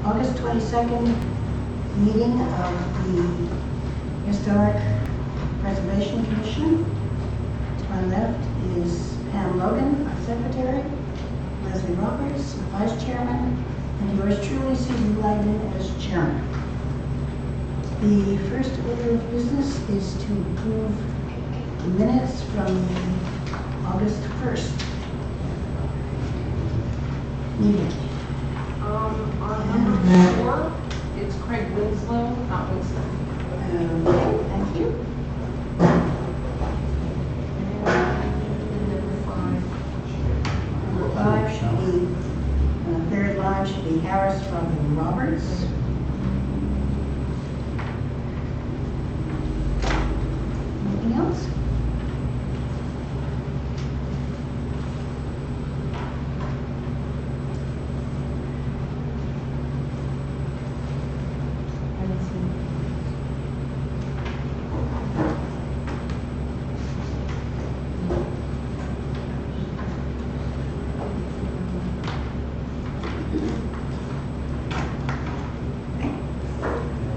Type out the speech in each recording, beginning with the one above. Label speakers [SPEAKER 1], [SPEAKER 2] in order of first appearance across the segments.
[SPEAKER 1] August 22nd meeting of the Historic Preservation Commission. To my left is Pam Logan, our secretary, Leslie Roberts, vice chairman, and yours truly, Susan Blagden, as chairman. The first order of business is to approve the minutes from August 1st meeting.
[SPEAKER 2] On number 4, it's Craig Winslow, not Winslow.
[SPEAKER 1] Thank you. Number 5 should be, third line should be Harris, Robin, Roberts. Anything else?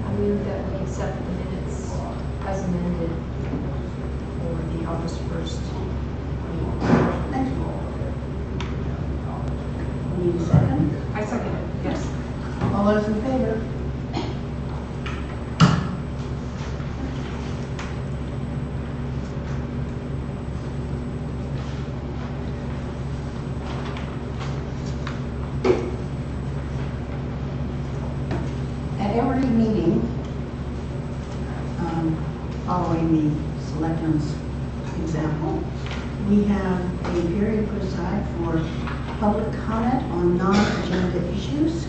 [SPEAKER 3] I move that we accept the minutes as amended for the August 1st meeting.
[SPEAKER 1] Thank you. We need a second.
[SPEAKER 2] I second it, yes.
[SPEAKER 1] All those in favor? At every meeting, following the selectmen's example, we have a period put aside for public comment on non-agenda issues.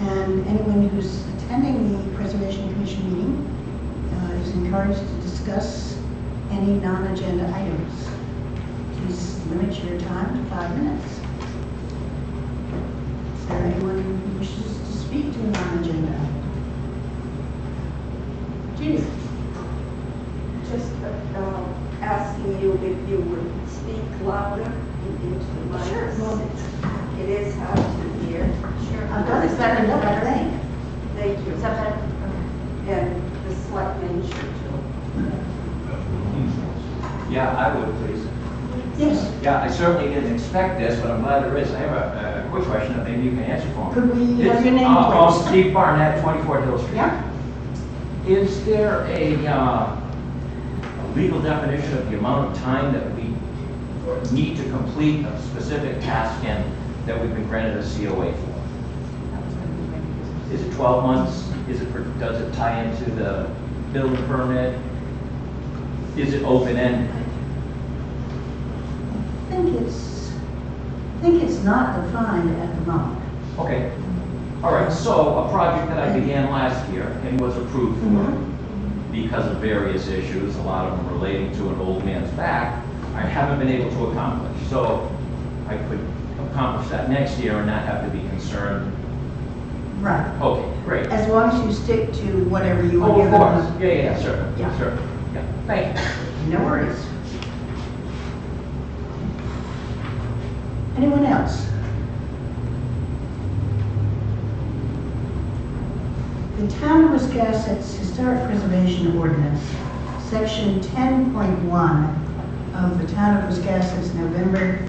[SPEAKER 1] And anyone who's attending the Preservation Commission meeting is encouraged to discuss any non-agenda items. Please limit your time to 5 minutes. Is there anyone who wishes to speak to a non-agenda item? Judy?
[SPEAKER 4] Just asking you if you would speak louder into the mic.
[SPEAKER 1] Sure.
[SPEAKER 4] It is hard to hear.
[SPEAKER 3] Sure.
[SPEAKER 1] I've got it set up, I think.
[SPEAKER 4] Thank you.
[SPEAKER 3] Is that better? Okay.
[SPEAKER 4] And the selectmen should too.
[SPEAKER 5] Yeah, I would, please.
[SPEAKER 1] Yes.
[SPEAKER 5] Yeah, I certainly didn't expect this, but I'm glad there is. I have a quick question that maybe you can answer for me.
[SPEAKER 1] Could we have your name, please?
[SPEAKER 5] Steve Barnett, 24 Hill Street.
[SPEAKER 1] Yeah.
[SPEAKER 5] Is there a legal definition of the amount of time that we need to complete a specific task and that we've been granted a COA for? Is it 12 months? Does it tie into the building permit? Is it open-ended?
[SPEAKER 1] I think it's not defined at the moment.
[SPEAKER 5] Okay. All right, so a project that I began last year and was approved for because of various issues, a lot of them relating to an old man's back, I haven't been able to accomplish. So I could accomplish that next year and not have to be concerned.
[SPEAKER 1] Right.
[SPEAKER 5] Okay, great.
[SPEAKER 1] As long as you stick to whatever you were
[SPEAKER 5] Oh,
[SPEAKER 1] given.
[SPEAKER 5] of course. Yeah, sure.
[SPEAKER 1] Yeah.
[SPEAKER 5] Sure. Yeah, thank you.
[SPEAKER 1] No worries. Anyone else? The Town of Wiscasset's Historic Preservation Ordinance, Section 10.1 of the Town of Wiscasset's November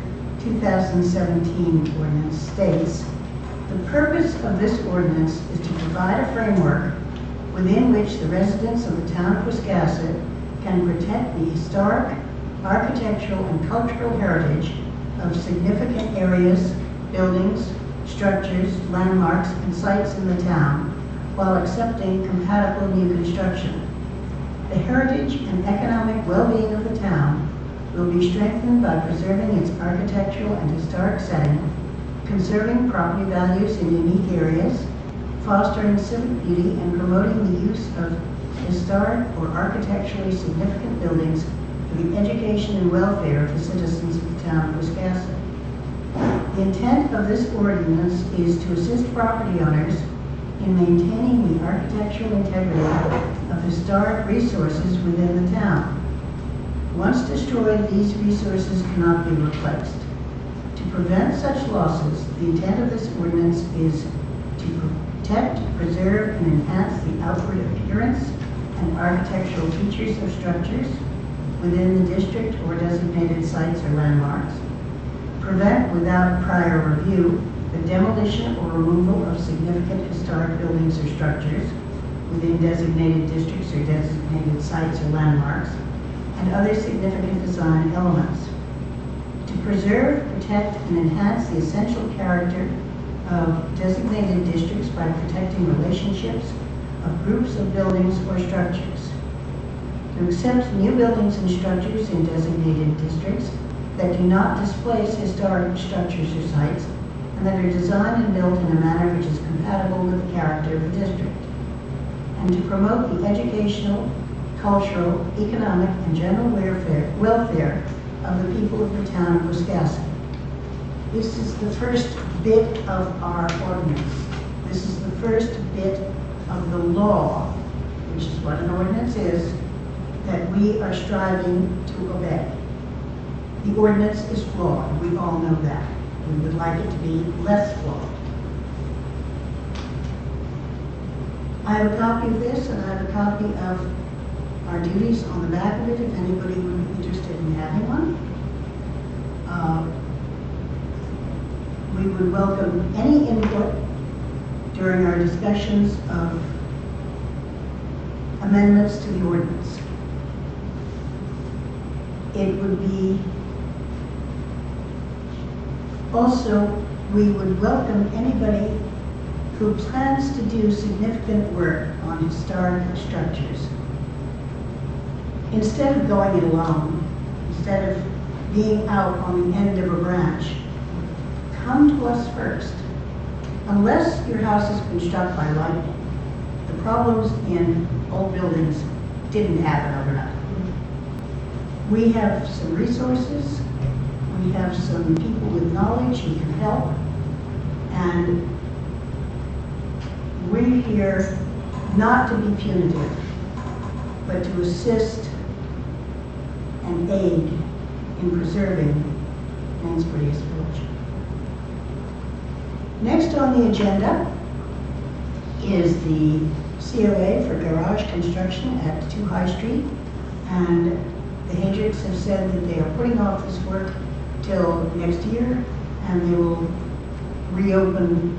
[SPEAKER 1] 2017 ordinance states, "The purpose of this ordinance is to provide a framework within which the residents of the Town of Wiscasset can protect the historic, architectural, and cultural heritage of significant areas, buildings, structures, landmarks, and sites in the town, while accepting compatible new construction. The heritage and economic well-being of the town will be strengthened by preserving its architectural and historic setting, conserving property values in unique areas, fostering civic beauty, and promoting the use of historic or architecturally significant buildings for the education and welfare of the citizens of the Town of Wiscasset. The intent of this ordinance is to assist property owners in maintaining the architectural integrity of historic resources within the town. Once destroyed, these resources cannot be replaced. To prevent such losses, the intent of this ordinance is to protect, preserve, and enhance the outward appearance and architectural features of structures within the district or designated sites or landmarks. Prevent without prior review the demolition or removal of significant historic buildings or structures within designated districts or designated sites or landmarks, and other significant design elements. To preserve, protect, and enhance the essential character of designated districts by protecting relationships of groups of buildings or structures. To accept new buildings and structures in designated districts that do not displace historic structures or sites, and that are designed and built in a manner which is compatible with the character of the district. And to promote the educational, cultural, economic, and general welfare of the people of the town of Wiscasset. This is the first bit of our ordinance. This is the first bit of the law, which is what an ordinance is, that we are striving to obey. The ordinance is flawed. We all know that. We would like it to be less flawed. I have a copy of this, and I have a copy of our duties on the back of it, if anybody would be interested in having one. We would welcome any input during our discussions of amendments to the ordinance. It would be also, we would welcome anybody who plans to do significant work on historic structures. Instead of going it alone, instead of being out on the end of a branch, come to us first. Unless your house has been struck by lightning, the problems in old buildings didn't happen overnight. We have some resources, we have some people with knowledge who can help, and we're here not to be punitive, but to assist and aid in preserving Lansbury's village. Next on the agenda is the COA for garage construction at 2 High Street, and the Hedricks have said that they are putting off this work till next year, and they will reopen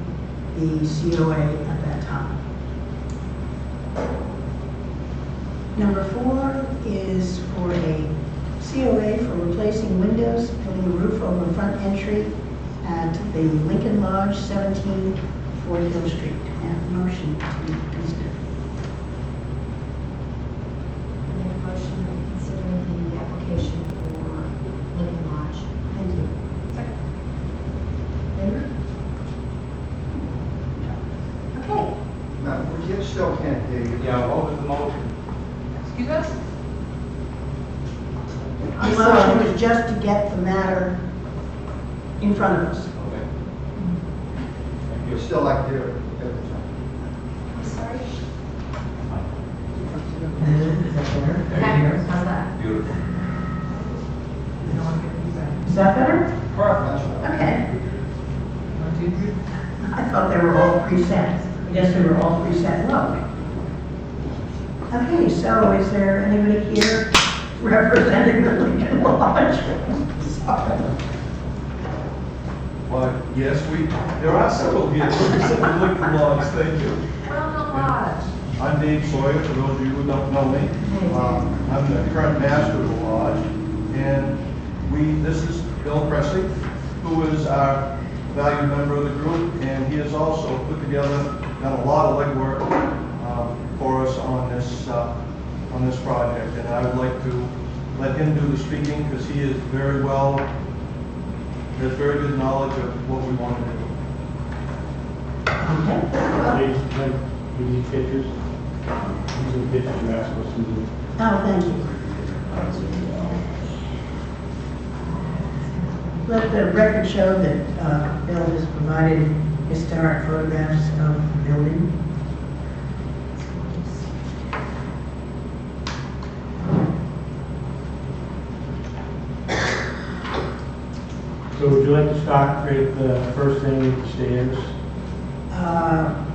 [SPEAKER 1] the COA at that time. Number 4 is for a COA for replacing windows, building a roof over front entry at the Lincoln Lodge, 17 Fort Hill Street. Can I have a motion to consider?
[SPEAKER 3] I make a motion to consider the application for Lincoln Lodge.
[SPEAKER 1] Thank you.
[SPEAKER 2] Second.
[SPEAKER 1] Favor? Okay.
[SPEAKER 6] No, we still can't hear you.
[SPEAKER 7] Yeah, what was the motion?
[SPEAKER 2] Excuse us?
[SPEAKER 1] The motion was just to get the matter in front of us.
[SPEAKER 7] Okay. Thank
[SPEAKER 6] We'd
[SPEAKER 7] you.
[SPEAKER 6] still like to hear it everything.
[SPEAKER 3] I'm sorry?
[SPEAKER 1] Is that better?
[SPEAKER 3] Okay, how's that?
[SPEAKER 7] Beautiful.
[SPEAKER 1] Is that better?
[SPEAKER 7] Perfect.
[SPEAKER 1] Okay. I thought they were all preset. I guess they were all preset low. Okay, so is there anybody here representing the Lincoln Lodge? Sorry.
[SPEAKER 8] Why, yes, there are several here representing Lincoln Lodge, thank you.
[SPEAKER 3] Welcome Lodge.
[SPEAKER 8] I'm Dave Sawyer, for those of you who don't know me. I'm the current master of the lodge, and this is Bill Presley, who is our valued member of the group, and he has also put together, done a lot of legwork for us on this project, and I would like to let him do the speaking, because he is has very good knowledge of what we want to do.
[SPEAKER 1] Okay.
[SPEAKER 9] Ladies and gentlemen, we need pictures. These are the pictures you asked us to do.
[SPEAKER 1] Oh, thank you. Let the record show that Bill has provided historic photographs of the building.
[SPEAKER 9] So would you like to start with the first thing with the stairs?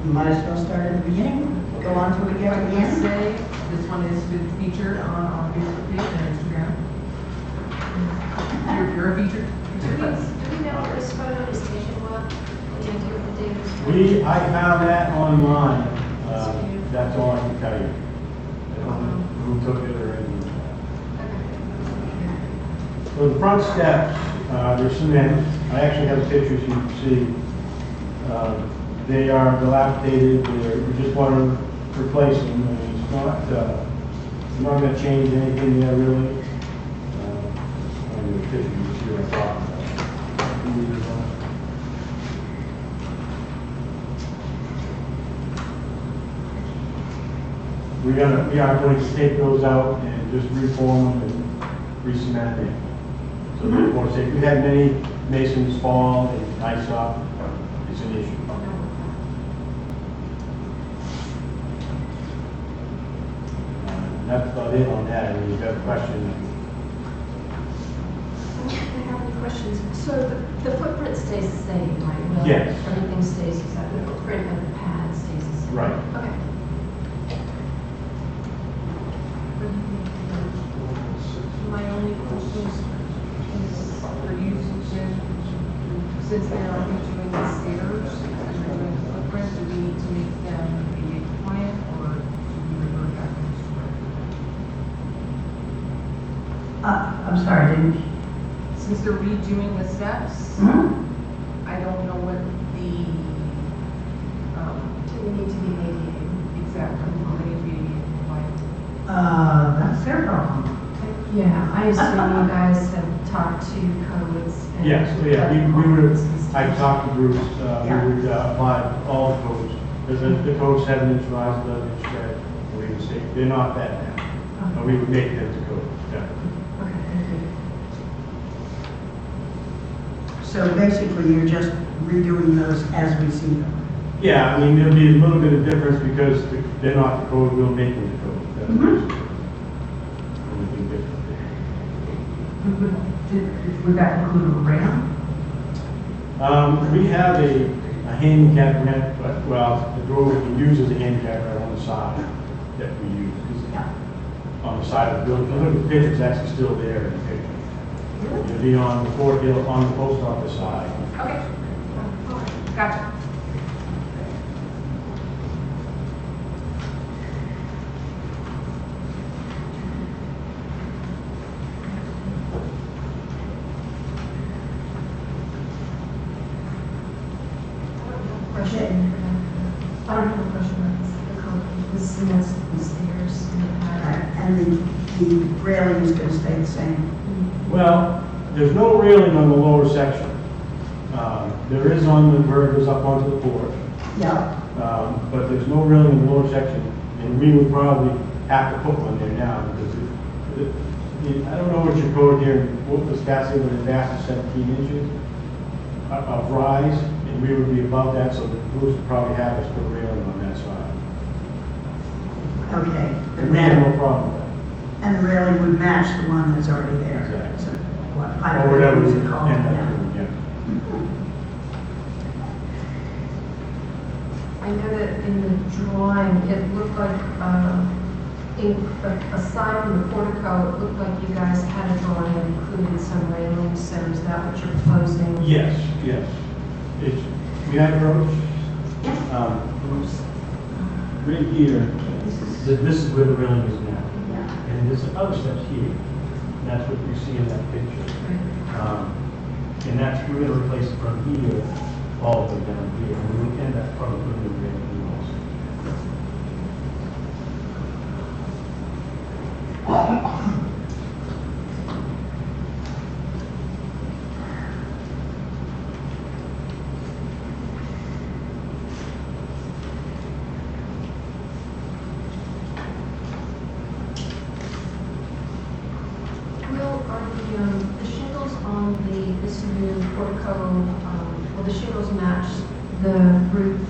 [SPEAKER 1] Might as well start at the beginning, go on till we get to the
[SPEAKER 2] Like I
[SPEAKER 1] end.
[SPEAKER 2] say, this one is featured on our Facebook page and Instagram. You're a featured.
[SPEAKER 3] Do we know what this photo is taken what? Any idea what the date is?
[SPEAKER 9] I found that online. That's all I can tell you. I don't know who took it or anything. So the front steps, they're cement. I actually have pictures you can see. They are dilapidated. We just want to replace them. I mean, it's not, we're not going to change anything there really. I'll give you a picture you see what I'm talking about. We are going to take those out and just reform them and re-cement them. So they're more safe. We've had many masons fall and ice up. It's an issue. That's about it on that. I mean, you've got a question.
[SPEAKER 3] I have any questions. So the footprint stays the same, right? Will
[SPEAKER 9] Yes.
[SPEAKER 3] Everything stays exactly, the footprint of the pad stays the same?
[SPEAKER 9] Right.
[SPEAKER 3] Okay.
[SPEAKER 2] My only question is for you, since they are redoing the stairs and they're doing the footprint, do we need to make them ADA compliant or do we revert back to the
[SPEAKER 1] I'm sorry, didn't you?
[SPEAKER 2] Since they're redoing the steps,
[SPEAKER 1] Hmm?
[SPEAKER 2] I don't know what the,
[SPEAKER 3] Do we need to be ADA?
[SPEAKER 2] exactly, how many be ADA compliant.
[SPEAKER 1] That's their problem.
[SPEAKER 3] Yeah, I assume you guys have talked to codes and.
[SPEAKER 9] Yes, yeah, we would, I
[SPEAKER 3] I
[SPEAKER 9] talked to groups,
[SPEAKER 1] Yeah.
[SPEAKER 9] we would apply all the codes. Because the code 7-inch rise, 11-inch spread, we would say, they're not that now. But we would make them to code, yeah.
[SPEAKER 3] Okay, thank you.
[SPEAKER 1] So basically, you're just redoing those as we see them.
[SPEAKER 9] Yeah, I mean, there'll be a little bit of difference because they're not the code, we'll make them the code. That's basically only thing different.
[SPEAKER 2] Would that include a ramp?
[SPEAKER 9] We have a handicap ramp, but, well, the door we can use as a handicap ramp on the side that we use. 'Cause on the side of the building, look at the picture, it's actually still there in the picture. It'll be on the Fort Hill, on the post office side.
[SPEAKER 2] Okay. Gotcha.
[SPEAKER 3] Question. I don't have a question about the code, the cements, the stairs, and the pad.
[SPEAKER 1] And the railing is going to stay the same.
[SPEAKER 9] Well, there's no railing on the lower section. There is on the, where it goes up onto the porch,
[SPEAKER 1] Yeah.
[SPEAKER 9] but there's no railing in the lower section. And we would probably have to put one there now because I don't know what your code here, what was Wiscasset, but it's after 17 inches of rise, and we would be above that, so the Bruce would probably have us put a railing on that side.
[SPEAKER 1] Okay.
[SPEAKER 9] And we have no problem with that.
[SPEAKER 1] And the railing would match the one that's already there.
[SPEAKER 9] Exactly.
[SPEAKER 1] So, what,
[SPEAKER 9] Or whatever we
[SPEAKER 1] is
[SPEAKER 9] end
[SPEAKER 1] it
[SPEAKER 9] up
[SPEAKER 1] called? Yeah.
[SPEAKER 9] doing, yeah.
[SPEAKER 3] I know that in the drawing, it looked like, aside from the portico, it looked like you guys had a drawing that included some railings, so is that what you're proposing?
[SPEAKER 9] Yes, yes. It's, we have approach. Right here, this is where the railing is now.
[SPEAKER 1] Yeah.
[SPEAKER 9] And there's other steps here. That's what you see in that picture. And that's, we're gonna replace it from here, all the way down here. And we'll end up probably putting the railing also.
[SPEAKER 3] Will, are the shingles on this new portico, will the shingles match the roof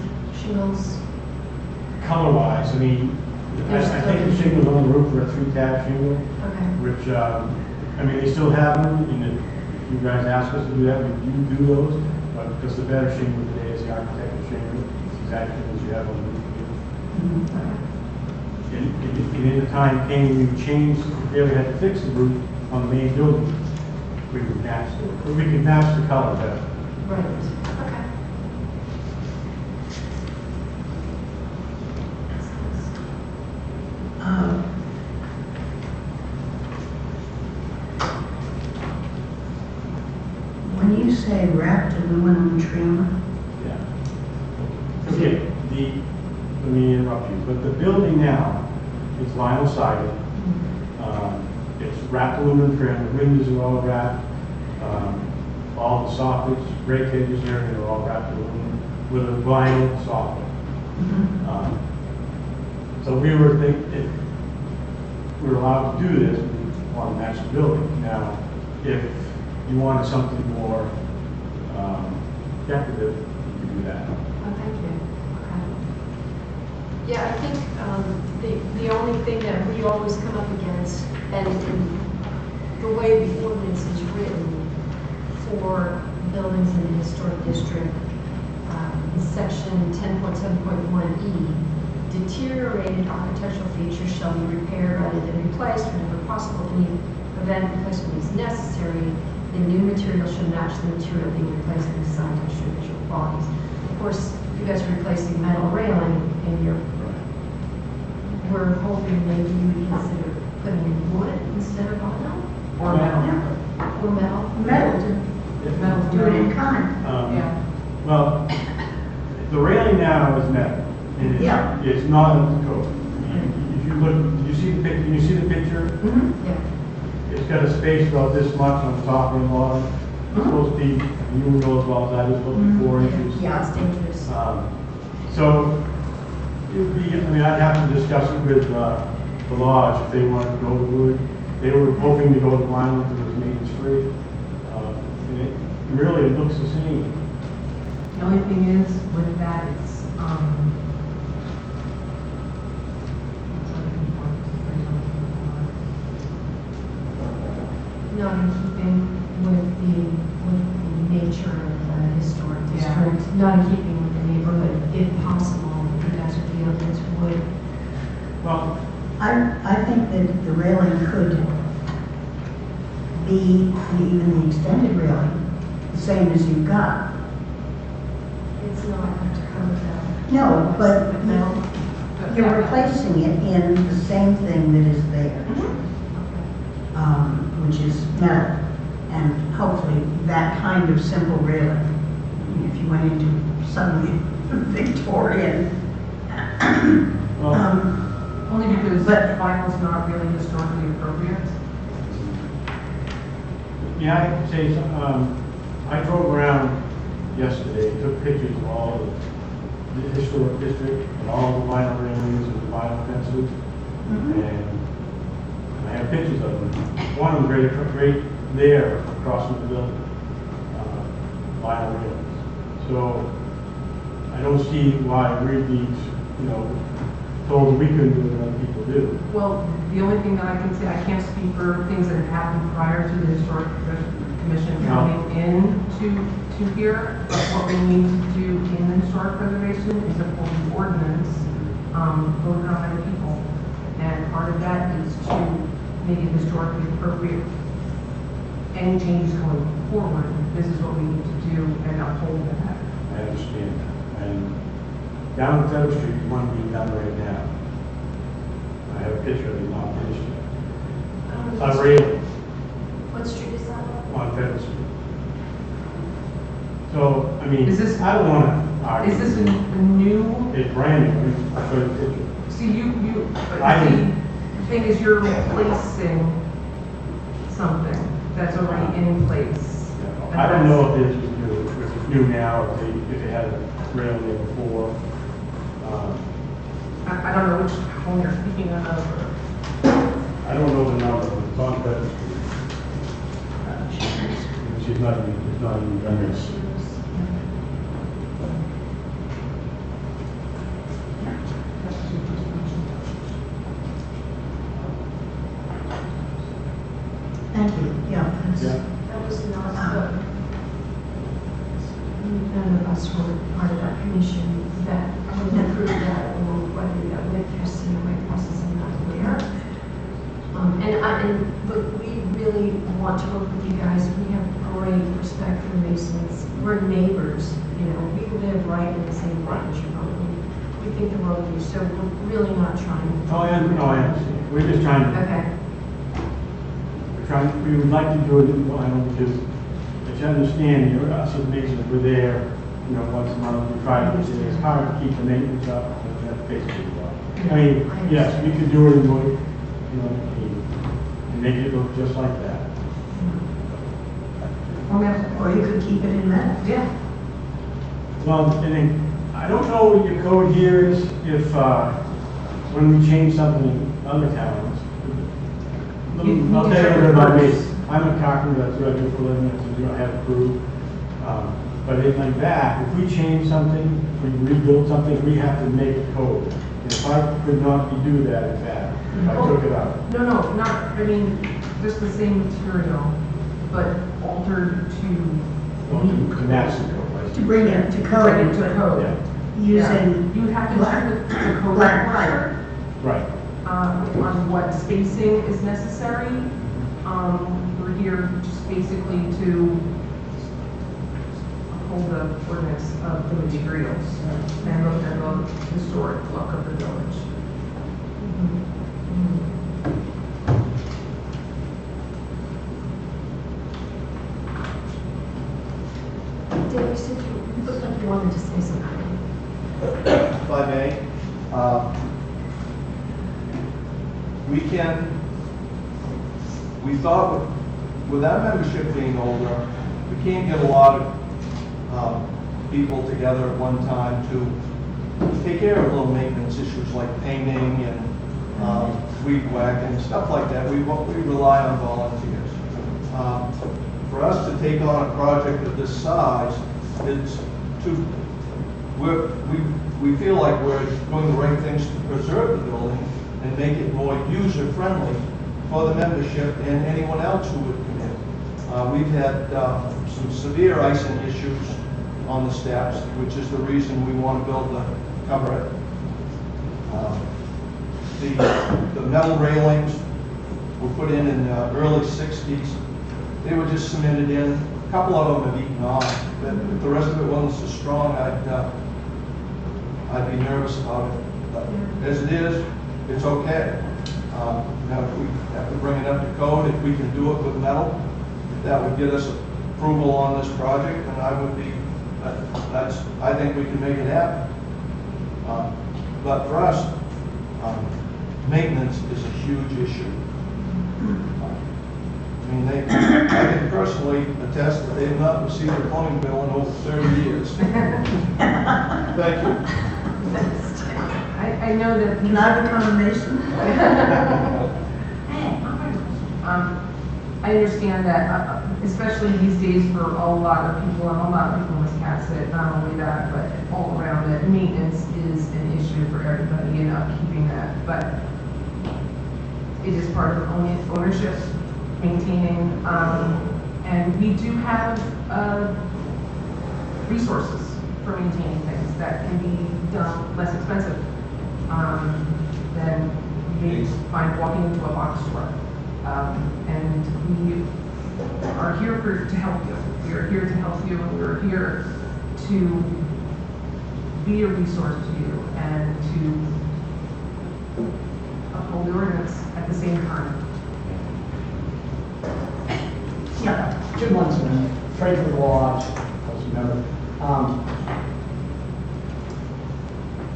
[SPEAKER 3] shingles?
[SPEAKER 9] Color-wise, I mean, I think the shingles on the roof are a 3-tab shingle,
[SPEAKER 3] Okay.
[SPEAKER 9] which, I mean, they still have them, and you guys ask us to do that, we do do those, but because the better shingle today is the architectural shingle, it's exactly as you have on the roof. And in the time came, we changed, if we ever had to fix the roof on the main building, we would match, or we could match the color better.
[SPEAKER 3] Right, okay.
[SPEAKER 1] When you say wrapped aluminum trim,
[SPEAKER 9] Yeah. Okay, let me interrupt you, but the building now is vinyl sided. It's wrapped aluminum trim, the windows are all wrapped. All the soffits, brake cages and everything are all wrapped aluminum with a vinyl soffit. So we were thinking, if we were allowed to do this, we want to match the building. Now, if you wanted something more decorative, you could do that.
[SPEAKER 3] Oh, thank you. Okay. Yeah, I think the only thing that we always come up against, and the way the ordinance is written for buildings in the historic district, in section 10.7.1E, deteriorated architectural features shall be repaired rather than replaced whenever possible. In the event replacement is necessary, the new material should match the material being replaced in design, texture, and visual qualities. Of course, you guys are replacing metal railing in your, we're hoping maybe you would consider putting in wood instead of vinyl?
[SPEAKER 2] Or metal.
[SPEAKER 3] Or metal?
[SPEAKER 2] Metal.
[SPEAKER 1] do it in kind.
[SPEAKER 2] Yeah.
[SPEAKER 9] Well, the railing now is metal, and
[SPEAKER 1] Yeah.
[SPEAKER 9] it's not up to code. If you look, you see the picture, you see the picture,
[SPEAKER 3] Yeah.
[SPEAKER 9] it's got a space about this much on the top and the bottom. It's supposed to be, you know as well as I do, it's supposed to be 4 inches.
[SPEAKER 3] Yeah, it's dangerous.
[SPEAKER 9] So, it would be, I mean, I'd have to discuss it with the lodge if they wanted to go to wood. They were hoping to go to vinyl because it was maintenance free. And it really looks the same.
[SPEAKER 2] The only thing is with that, it's,
[SPEAKER 3] Not in keeping with the nature of the historic
[SPEAKER 2] Yeah.
[SPEAKER 3] district, not in keeping with the neighborhood, if possible, if you guys would be open to wood.
[SPEAKER 9] Well,
[SPEAKER 1] I think that the railing could be, and even the extended railing, the same as you've got.
[SPEAKER 3] It's not up to code though.
[SPEAKER 1] No, but
[SPEAKER 3] With metal.
[SPEAKER 1] you're replacing it in the same thing that is there, which is metal. And hopefully that kind of simple railing. I mean, if you went into suddenly Victorian,
[SPEAKER 9] well,
[SPEAKER 2] only because
[SPEAKER 1] But-
[SPEAKER 2] vinyl's not really historically appropriate.
[SPEAKER 9] yeah, I could say, I drove around yesterday, took pictures of all the historic district and all the vinyl railings and the vinyl fences. And I have pictures of them. One of them right there across from the building, vinyl railings. So I don't see why we'd be, told we couldn't do what other people do.
[SPEAKER 2] Well, the only thing that I can say, I can't speak for things that have happened prior to the historic commission coming to here. But what we need to do in the historic preservation is to pull the ordinance, voted on by the people. And part of that is to make it historically appropriate. Any changes going forward, this is what we need to do and uphold that.
[SPEAKER 9] I understand that. And down on Federal Street, there's one being done right now. I have a picture of it, not finished yet. A railing
[SPEAKER 3] What street is that?
[SPEAKER 9] on Federal Street. So, I mean,
[SPEAKER 2] Is this-
[SPEAKER 9] I don't want to argue.
[SPEAKER 2] Is this a new?
[SPEAKER 9] It's brand new. I mean, I showed you the picture.
[SPEAKER 2] See,
[SPEAKER 9] I-
[SPEAKER 2] the thing is you're replacing something that's already in place.
[SPEAKER 9] I don't know if this is new, if it's new now, if it had a railing there before.
[SPEAKER 2] I don't know which one you're speaking of.
[SPEAKER 9] I don't know the number, but it's on Federal Street. It's not even done this.
[SPEAKER 1] Thank you, yeah.
[SPEAKER 9] Yeah.
[SPEAKER 3] That was not. guys were part of that commission that approved that, or whether that went through COA process, I'm not aware. But we really want to work with you guys. We have great respect for Masons. We're neighbors, you know, we live right in the same block as you probably. We think the world of you, so we're really not trying.
[SPEAKER 9] Oh, I understand. We're just trying to,
[SPEAKER 3] Okay.
[SPEAKER 9] we would like to do it, I don't do, but you understand, you're, us as Masons, we're there, you know, once a month, we try to, it's hard to keep the maintenance up, and that's basically what. I mean, yes, we could do it and do it, you know, and make it look just like that.
[SPEAKER 1] Or you could keep it in metal.
[SPEAKER 2] Yeah.
[SPEAKER 9] Well, and then, I don't know what your code here is, if, when we change something in other towns. I'll tell you a little bit about me. I'm a carpenter, that's what I do for a living, that's what I have a crew. But in like that, if we change something, we rebuild something, we have to make a code. And if I could not do that, it's bad, if I took it out.
[SPEAKER 2] No, not, I mean, just the same material, but altered to meet.
[SPEAKER 9] And that's the code, right?
[SPEAKER 1] To bring it to
[SPEAKER 2] Bring it to
[SPEAKER 1] code,
[SPEAKER 2] code.
[SPEAKER 9] Yeah.
[SPEAKER 1] using
[SPEAKER 2] You have to
[SPEAKER 1] black-
[SPEAKER 2] check with the code
[SPEAKER 1] black
[SPEAKER 2] enforcer,
[SPEAKER 9] Right.
[SPEAKER 2] on what spacing is necessary. We're here just basically to uphold the ordinance of the materials and look at the historic look of the village.
[SPEAKER 3] Dave, you said you looked like you wanted to say something.
[SPEAKER 8] If I may, we thought with our membership being older, we can't get a lot of people together at one time to take care of little maintenance issues like painting and weed whacking, stuff like that. We rely on volunteers. For us to take on a project of this size, we feel like we're doing the right things to preserve the building and make it more user-friendly for the membership and anyone else who would come in. We've had some severe icing issues on the steps, which is the reason we want to build the cover it. The metal railings were put in the early 60s. They were just cemented in. A couple of them have eaten off, but if the rest of it wasn't so strong, I'd be nervous about it. But as it is, it's okay. Now, if we have to bring it up to code, if we can do it with metal, if that would get us approval on this project, then I would be, I think we can make it happen. But for us, maintenance is a huge issue. I mean, I can personally attest that they have not received a plumbing bill in over 30 years. Thank you.
[SPEAKER 2] I know that.
[SPEAKER 1] Can I become a Mason?
[SPEAKER 2] I understand that, especially these days for a lot of people, and a lot of people in Wiscasset, not only that, but all around it, maintenance is an issue for everybody and upkeeping that. But it is part of ownership, maintaining, and we do have resources for maintaining things that can be done less expensive than you may find walking into a box store. And we are here to help you. We are here to help you, and we're here to be a resource to you and to uphold the ordinance at the same time.
[SPEAKER 1] Yeah.
[SPEAKER 10] Jim Munson, Frederick Lodge, as you know.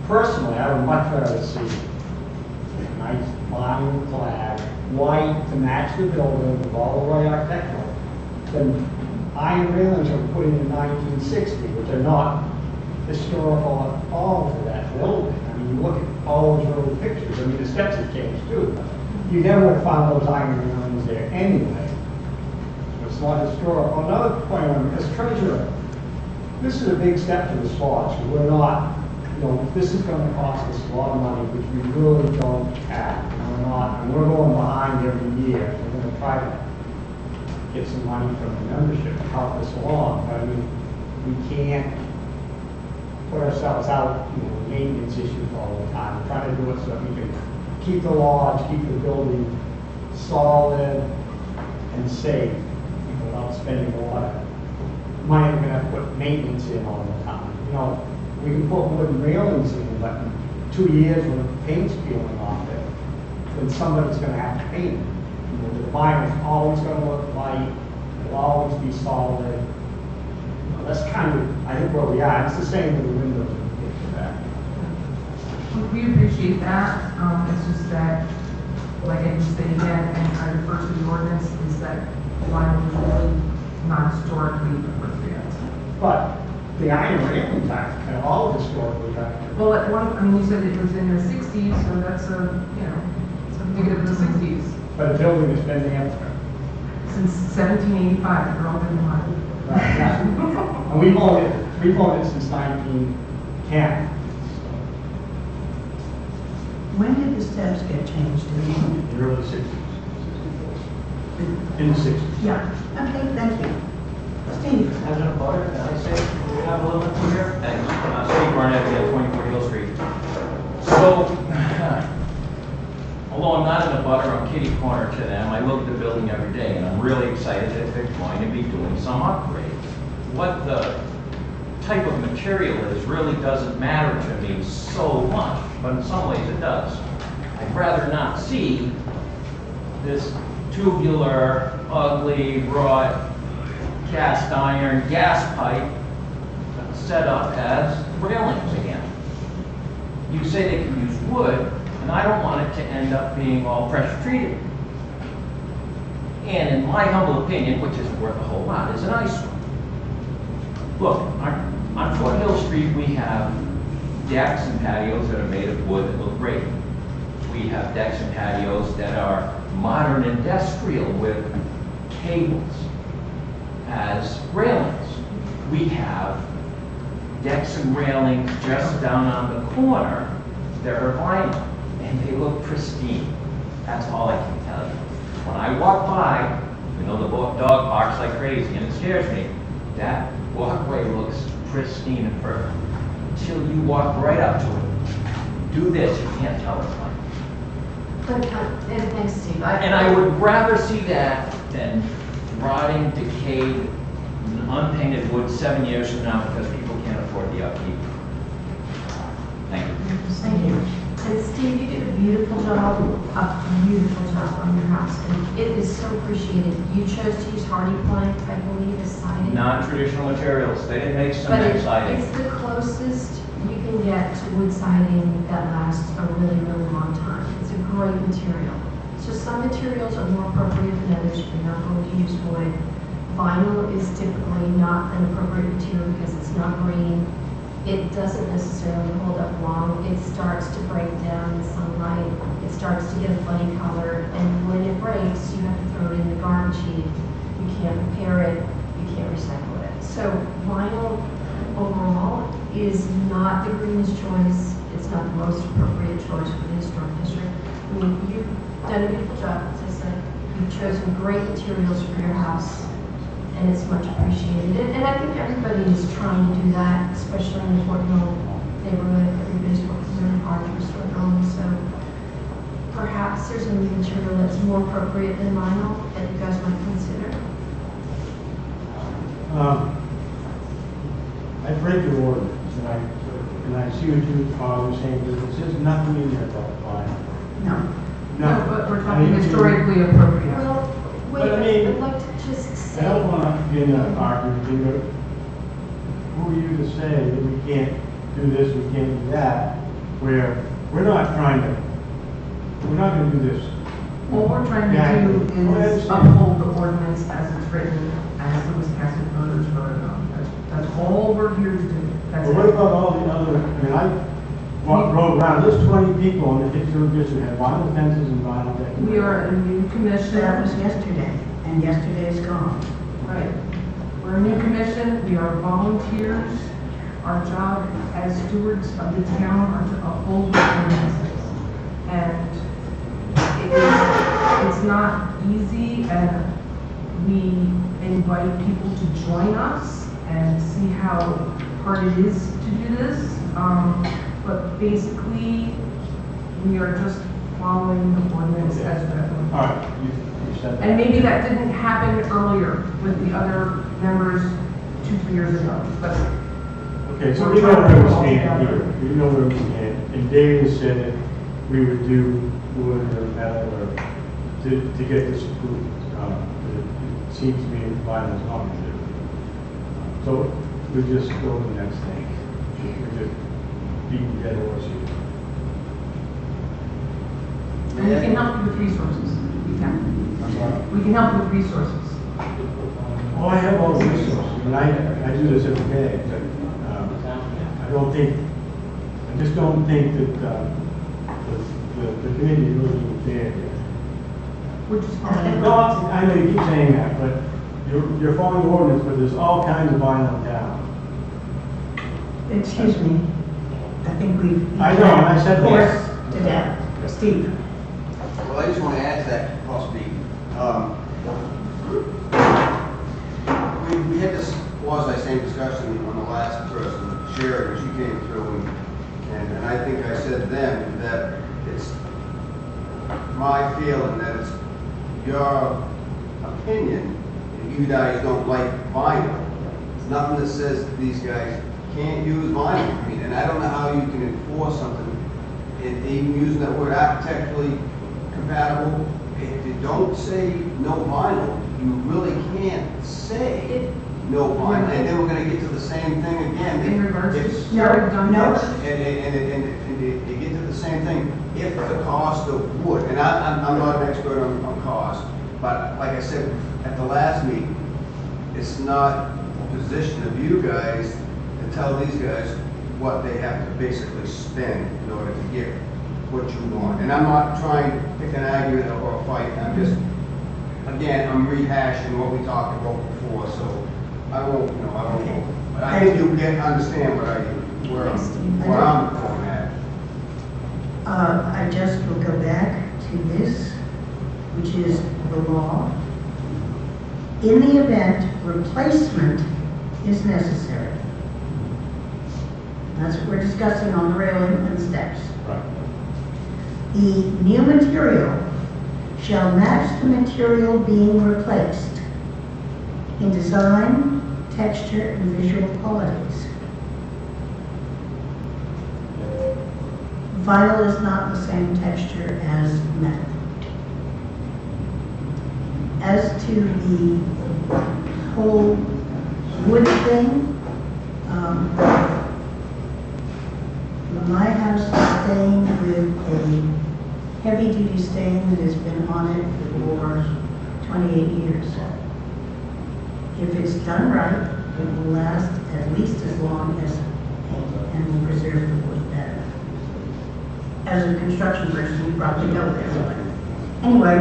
[SPEAKER 10] Personally, I would much rather see a nice vinyl clad, white to match the building with all the right architectural than iron railings that were put in 1960, which are not historical at all for that building. I mean, you look at all those early pictures, I mean, the steps have changed too. You never would have found those iron railings there anyway. It's not historical. Another point on as treasurer, this is a big step to the lodge. We're not, you know, this is going to cost us a lot of money, which we really don't have. And we're not, and we're going behind every year. We're going to try to get some money from the membership to help us along. But I mean, we can't put ourselves out, maintenance issues all the time. We're trying to do it so that we can keep the lodge, keep the building solid and safe, without spending a lot of money. We're gonna have to put maintenance in all the time. We can put wooden railings in, but in 2 years when the paint's peeling off it, then somebody's gonna have to paint it. The vinyl's always gonna look light, it'll always be solid. That's kind of, I think, where we are. It's the same with the windows when we get to that.
[SPEAKER 2] We appreciate that, it's just that, like I just said again, and I refer to the ordinance, is that vinyl is really not historically appropriate.
[SPEAKER 10] But the iron railings are all historically accurate.
[SPEAKER 2] Well, at one, you said it was in the sixties, so that's it's indicative of the sixties.
[SPEAKER 10] But the building has been there
[SPEAKER 2] Since 1785, they're all been vinyl.
[SPEAKER 10] Right, yeah. And we've owned it since 1910.
[SPEAKER 1] When did the steps get changed?
[SPEAKER 9] In the early 60s. In the 60s.
[SPEAKER 1] Yeah, okay, thank you. Steve?
[SPEAKER 5] As an abutter, can I say, we have a little bit here? Thanks. Steve Barnett, again, 24 Hill Street. So, although I'm not an abutter, I'm kitty corner to them, I look at the building every day, and I'm really excited that they're going to be doing some upgrades. What the type of material is really doesn't matter to me so much, but in some ways it does. I'd rather not see this tubular, ugly, wrought, cast iron gas pipe set up as railings again. You say they can use wood, and I don't want it to end up being all pressure treated. And in my humble opinion, which isn't worth a whole lot, is an eyesore. Look, on Fort Hill Street, we have decks and patios that are made of wood that look great. We have decks and patios that are modern industrial with cables as railings. We have decks and railings just down on the corner that are vinyl, and they look pristine. That's all I can tell you. When I walk by, the dog barks like crazy, and it scares me. That walkway looks pristine and perfect until you walk right up to it. Do this, you can't tell it's vinyl.
[SPEAKER 3] But, and thanks, Steve.
[SPEAKER 5] And I would rather see that than rotting, decayed, unpainted wood 7 years from now because people can't afford the upkeep. Thank you.
[SPEAKER 1] Thank you.
[SPEAKER 3] And Steve, you did a beautiful job on your house, and it is so appreciated. You chose to use hardy plank, I believe, as siding.
[SPEAKER 5] Non-traditional materials, they didn't make
[SPEAKER 3] But
[SPEAKER 5] cement siding.
[SPEAKER 3] it's the closest you can get to wood siding that lasts a really, really long time. It's a great material. So some materials are more appropriate than others. You're not going to use wood. Vinyl is typically not an appropriate material because it's not green. It doesn't necessarily hold up long. It starts to break down in sunlight. It starts to get a funny color. And when it breaks, you have to throw it in the garbage heap. You can't repair it. You can't recycle it. So vinyl overall is not the greenest choice. It's not the most appropriate choice for the historic district. I mean, you've done a beautiful job, as I said. You've chosen great materials for your house, and it's much appreciated. And I think everybody is trying to do that, especially in the Fort Hill neighborhood. Everybody's working really hard to restore their homes. So perhaps there's a new material that's more appropriate than vinyl that you guys might consider.
[SPEAKER 9] I've read your ordinance, and I see what you are saying, but it says nothing in there about vinyl.
[SPEAKER 1] No.
[SPEAKER 2] No, but we're talking historically appropriate.
[SPEAKER 3] Well, wait,
[SPEAKER 9] But I mean,
[SPEAKER 3] I'd like to just say.
[SPEAKER 9] I don't want to get in an argument, but who are you to say that we can't do this, we can't do that, where we're not going to do this.
[SPEAKER 2] What we're trying to
[SPEAKER 9] Yeah,
[SPEAKER 2] do
[SPEAKER 9] I
[SPEAKER 2] is
[SPEAKER 9] understand.
[SPEAKER 2] uphold the ordinance as it's written, as the Wiscasset voters voted on. That's all we're here to do. That's
[SPEAKER 9] But what
[SPEAKER 2] it.
[SPEAKER 9] about all the other, I rode around, there's 20 people in the historic district have vinyl fences and vinyl decks.
[SPEAKER 2] We are a new
[SPEAKER 1] That
[SPEAKER 2] commission.
[SPEAKER 1] was yesterday, and yesterday is gone.
[SPEAKER 2] Right. We're a new commission. We are volunteers. Our job as stewards of the town are to uphold the ordinances. And it's not easy, and we invite people to join us and see how hard it is to do this, but basically, we are just following the ordinance as written.
[SPEAKER 9] All right, you said that.
[SPEAKER 2] And maybe that didn't happen earlier with the other members 2-3 years ago, but
[SPEAKER 9] Okay, so we know where we stand here. We know where we stand. And David said that we would do wood or metal or to get this approved. It seems to me vinyl is not going to do. So we just go to the next thing. We're just beating dead horse here.
[SPEAKER 2] and we can help you with resources. We can.
[SPEAKER 9] I'm sorry.
[SPEAKER 2] We can help you with resources.
[SPEAKER 9] Oh, I have all the resources, and I do this every day, but, I don't think, I just don't think that, the committee is really being fair here.
[SPEAKER 2] We're just following.
[SPEAKER 9] No, I know you keep saying that, but you're following the ordinance, but there's all kinds of vinyl in town.
[SPEAKER 1] Excuse me, I think we've.
[SPEAKER 9] I know, and I said that.
[SPEAKER 1] Forced to death. Steve?
[SPEAKER 6] Well, I just want to add to that, possibly. We had this quasi-same discussion on the last person, Sherry, when she came through, and I think I said then that it's my feeling that it's your opinion that you guys don't like vinyl. There's nothing that says that these guys can't use vinyl. I mean, and I don't know how you can enforce something, and even using that word architecturally compatible. If you don't say no vinyl, you really can't say no vinyl, and then we're gonna get to the same thing again.
[SPEAKER 2] In regards to
[SPEAKER 6] If-
[SPEAKER 2] Sherry done
[SPEAKER 1] No.
[SPEAKER 2] this.
[SPEAKER 6] and you get to the same thing, if the cost of wood, and I'm not an expert on cost, but like I said at the last meeting, it's not a position of you guys to tell these guys what they have to basically spend in order to get what you want. And I'm not trying to pick an argument or a fight, I'm just, again, I'm rehashing what we talked about before, so I won't. But I think you understand where I'm going at.
[SPEAKER 1] I just will go back to this, which is the law. In the event replacement is necessary. That's what we're discussing on the railing and steps.
[SPEAKER 9] Right.
[SPEAKER 1] The new material shall match the material being replaced in design, texture, and visual qualities. Vinyl is not the same texture as metal. As to the whole wood thing, my house is stained with a heavy-duty stain that has been on it for 28 years. If it's done right, it will last at least as long as paint and will preserve the wood better. As a construction person, you probably know this, but anyway,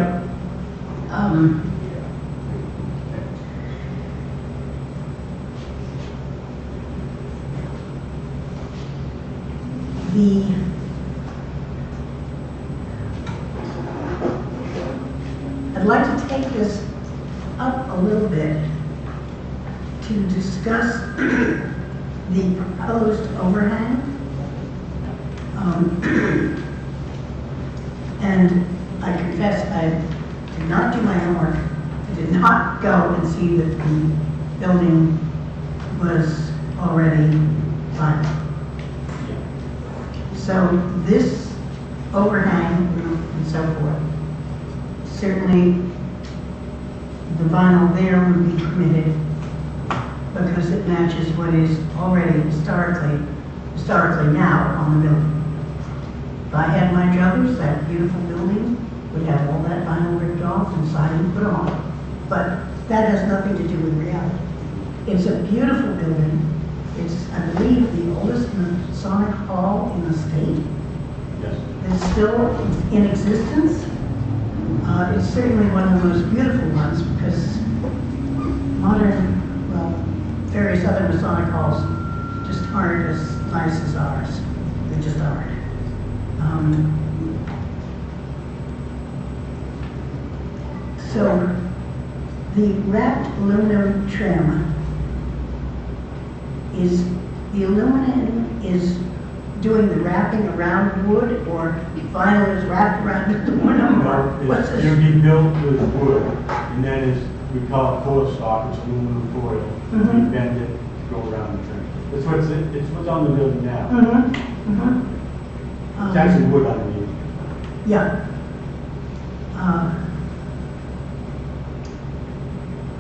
[SPEAKER 1] I'd like to take this up a little bit to discuss the proposed overhang. And I confess I did not do my homework. I did not go and see that the building was already done. So this overhang and so forth, certainly the vinyl there would be permitted because it matches what is already historically now on the building. If I had my druthers, that beautiful building would have all that vinyl ripped off and siding put on. But that has nothing to do with reality. It's a beautiful building. It's, I believe, the oldest Masonic hall in the state.
[SPEAKER 9] Yes.
[SPEAKER 1] It's still in existence. It's certainly one of the most beautiful ones because modern, well, various other Masonic halls just aren't as nice as ours. They just aren't. So the wrapped aluminum trim is the aluminum is doing the wrapping around wood, or vinyl is wrapped around the aluminum, or what's
[SPEAKER 9] It's going
[SPEAKER 1] this?
[SPEAKER 9] to be built with wood, and then it's, we call it core stock, it's aluminum foil.
[SPEAKER 1] Mhm.
[SPEAKER 9] We bend it to go around the thing. It's what's on the building now.
[SPEAKER 1] Mm-hmm, mm-hmm.
[SPEAKER 9] It's actually wood underneath.
[SPEAKER 1] Yeah. I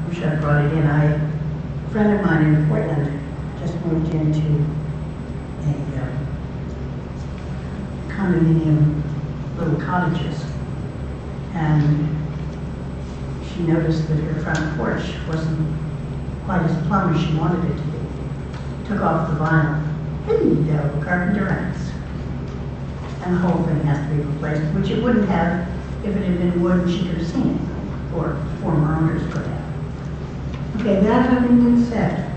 [SPEAKER 1] wish I brought it in. A friend of mine in Portland just moved into a condominium, little cottages. And she noticed that her front porch wasn't quite as plumb as she wanted it to be. Took off the vinyl. Hey, devil, carpenter ants. And the whole thing has to be replaced, which it wouldn't have if it had been wood and she could have seen it, or former owners could have. Okay, that having been said,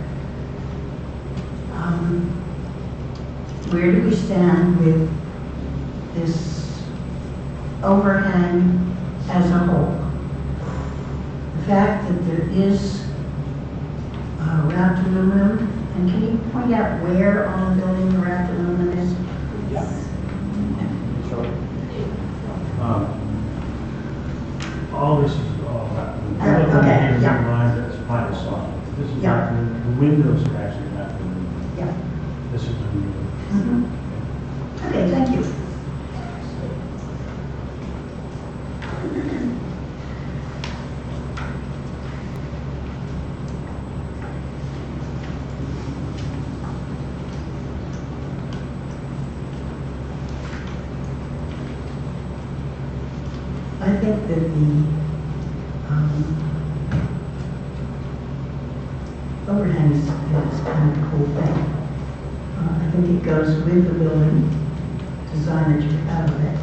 [SPEAKER 1] where do we stand with this overhang as a whole? The fact that there is wrapped aluminum, and can you point out where on the building the wrapped aluminum is?
[SPEAKER 9] Yeah. So, all this is all wrapped.
[SPEAKER 1] Okay, yeah.
[SPEAKER 9] Line that's vinyl soft. This is
[SPEAKER 1] Yeah.
[SPEAKER 9] wrapped in, the windows are actually wrapped in.
[SPEAKER 1] Yeah.
[SPEAKER 9] This is the window.
[SPEAKER 1] Mhm. Okay, thank you. I think that the overhang is kind of a cool thing. I think it goes with the building design that you have of it.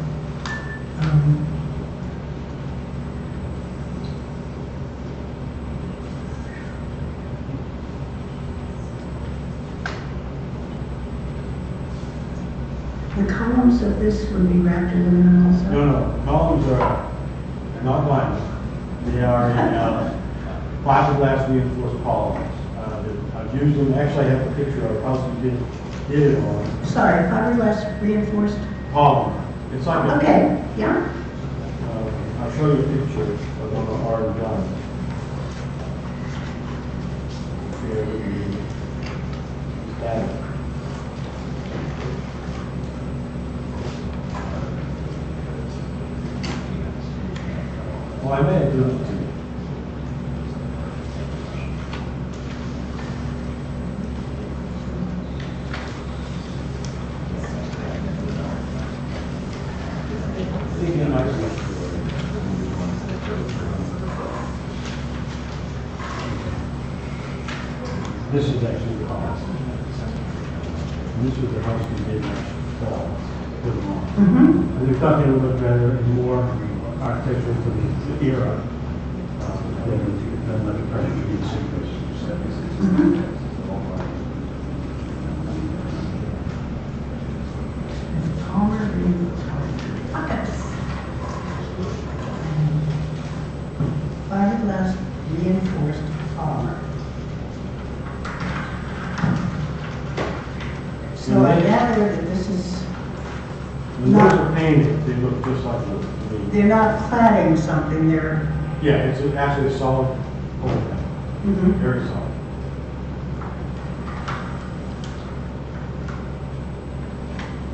[SPEAKER 1] The columns of this would be wrapped in aluminum also?
[SPEAKER 9] No, columns are not vinyl. They are in fiberglass reinforced polymers. I've used them, actually I have a picture of how we did it on
[SPEAKER 1] Sorry, fiberglass reinforced?
[SPEAKER 9] polymer. It's like a,
[SPEAKER 1] Okay, yeah.
[SPEAKER 9] I'll show you a picture of what I've already done. Here with me. That. Well, I may have given it to you. Thinking it might be. This is actually the house. And this was the house we did last fall. Put them on.
[SPEAKER 1] Mm-hmm.
[SPEAKER 9] And we thought they would look better and more architectural for the era. Than like a pressure treated situation.
[SPEAKER 1] Palmer reinforced. Okay. Fiberglass reinforced polymer. So I gather that this is,
[SPEAKER 9] When those are painted, they look just like the,
[SPEAKER 1] they're not cladding something, they're,
[SPEAKER 9] yeah, it's actually a solid whole thing,
[SPEAKER 1] mhm.
[SPEAKER 9] very solid.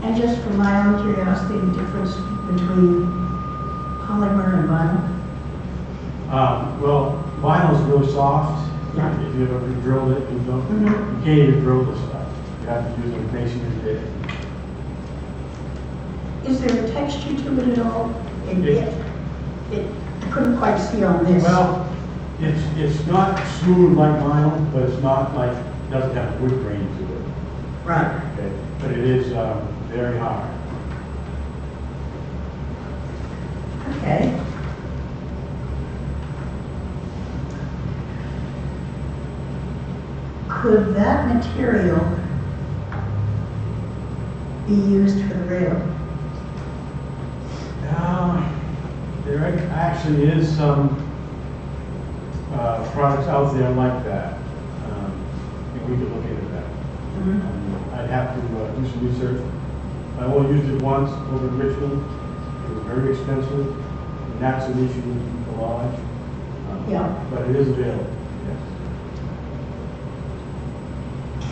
[SPEAKER 1] And just for my own curiosity, the difference between polymer and vinyl?
[SPEAKER 9] Well, vinyl's really soft.
[SPEAKER 1] Yeah.
[SPEAKER 9] If you ever drilled it, you don't,
[SPEAKER 1] Mhm.
[SPEAKER 9] you can't even drill this stuff. You have to use a masonry bit.
[SPEAKER 1] Is there a texture to it at all?
[SPEAKER 9] It-
[SPEAKER 1] I couldn't quite see on this.
[SPEAKER 9] Well, it's not smooth like vinyl, but it's not like, doesn't have wood grain to it.
[SPEAKER 1] Right.
[SPEAKER 9] Okay, but it is very hard.
[SPEAKER 1] Okay. Could that material be used for the rail?
[SPEAKER 9] There actually is some products out there like that. And we could look into that. I'd have to do some research. I only used it once over in Richmond. It was very expensive, and that's an issue with the lodge.
[SPEAKER 1] Yeah.
[SPEAKER 9] But it is available, yes.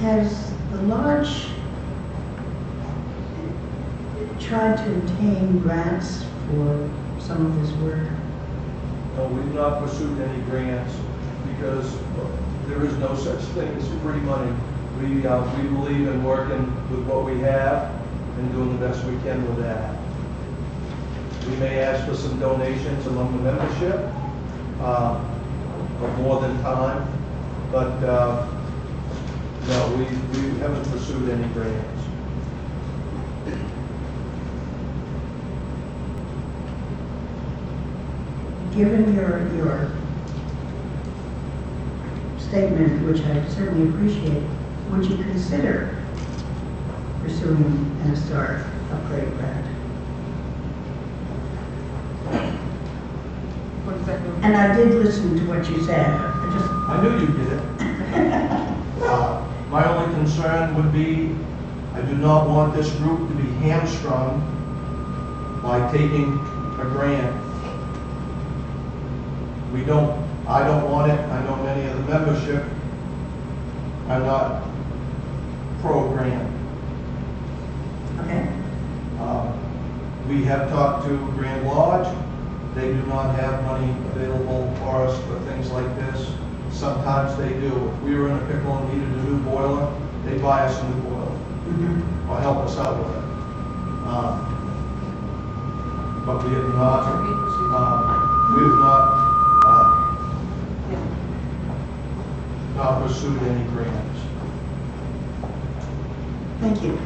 [SPEAKER 1] Has the lodge tried to obtain grants for some of this work?
[SPEAKER 8] No, we've not pursued any grants because there is no such thing as free money. We believe in working with what we have and doing the best we can with that. We may ask for some donations among the membership, of more than time, but, no, we haven't pursued any grants.
[SPEAKER 1] Given your statement, which I certainly appreciate, would you consider pursuing an historic upgrade grant?
[SPEAKER 2] What does that mean?
[SPEAKER 1] And I did listen to what you said.
[SPEAKER 8] I knew you'd get it. My only concern would be, I do not want this group to be hamstrung by taking a grant. I don't want it. I know many of the membership are not pro-grant.
[SPEAKER 1] Okay.
[SPEAKER 8] We have talked to Grand Lodge. They do not have money available for us for things like this. Sometimes they do. If we were in a pickle and needed a new boiler, they buy us a new boiler or help us out with it. But we have not pursued any grants.
[SPEAKER 1] Thank you.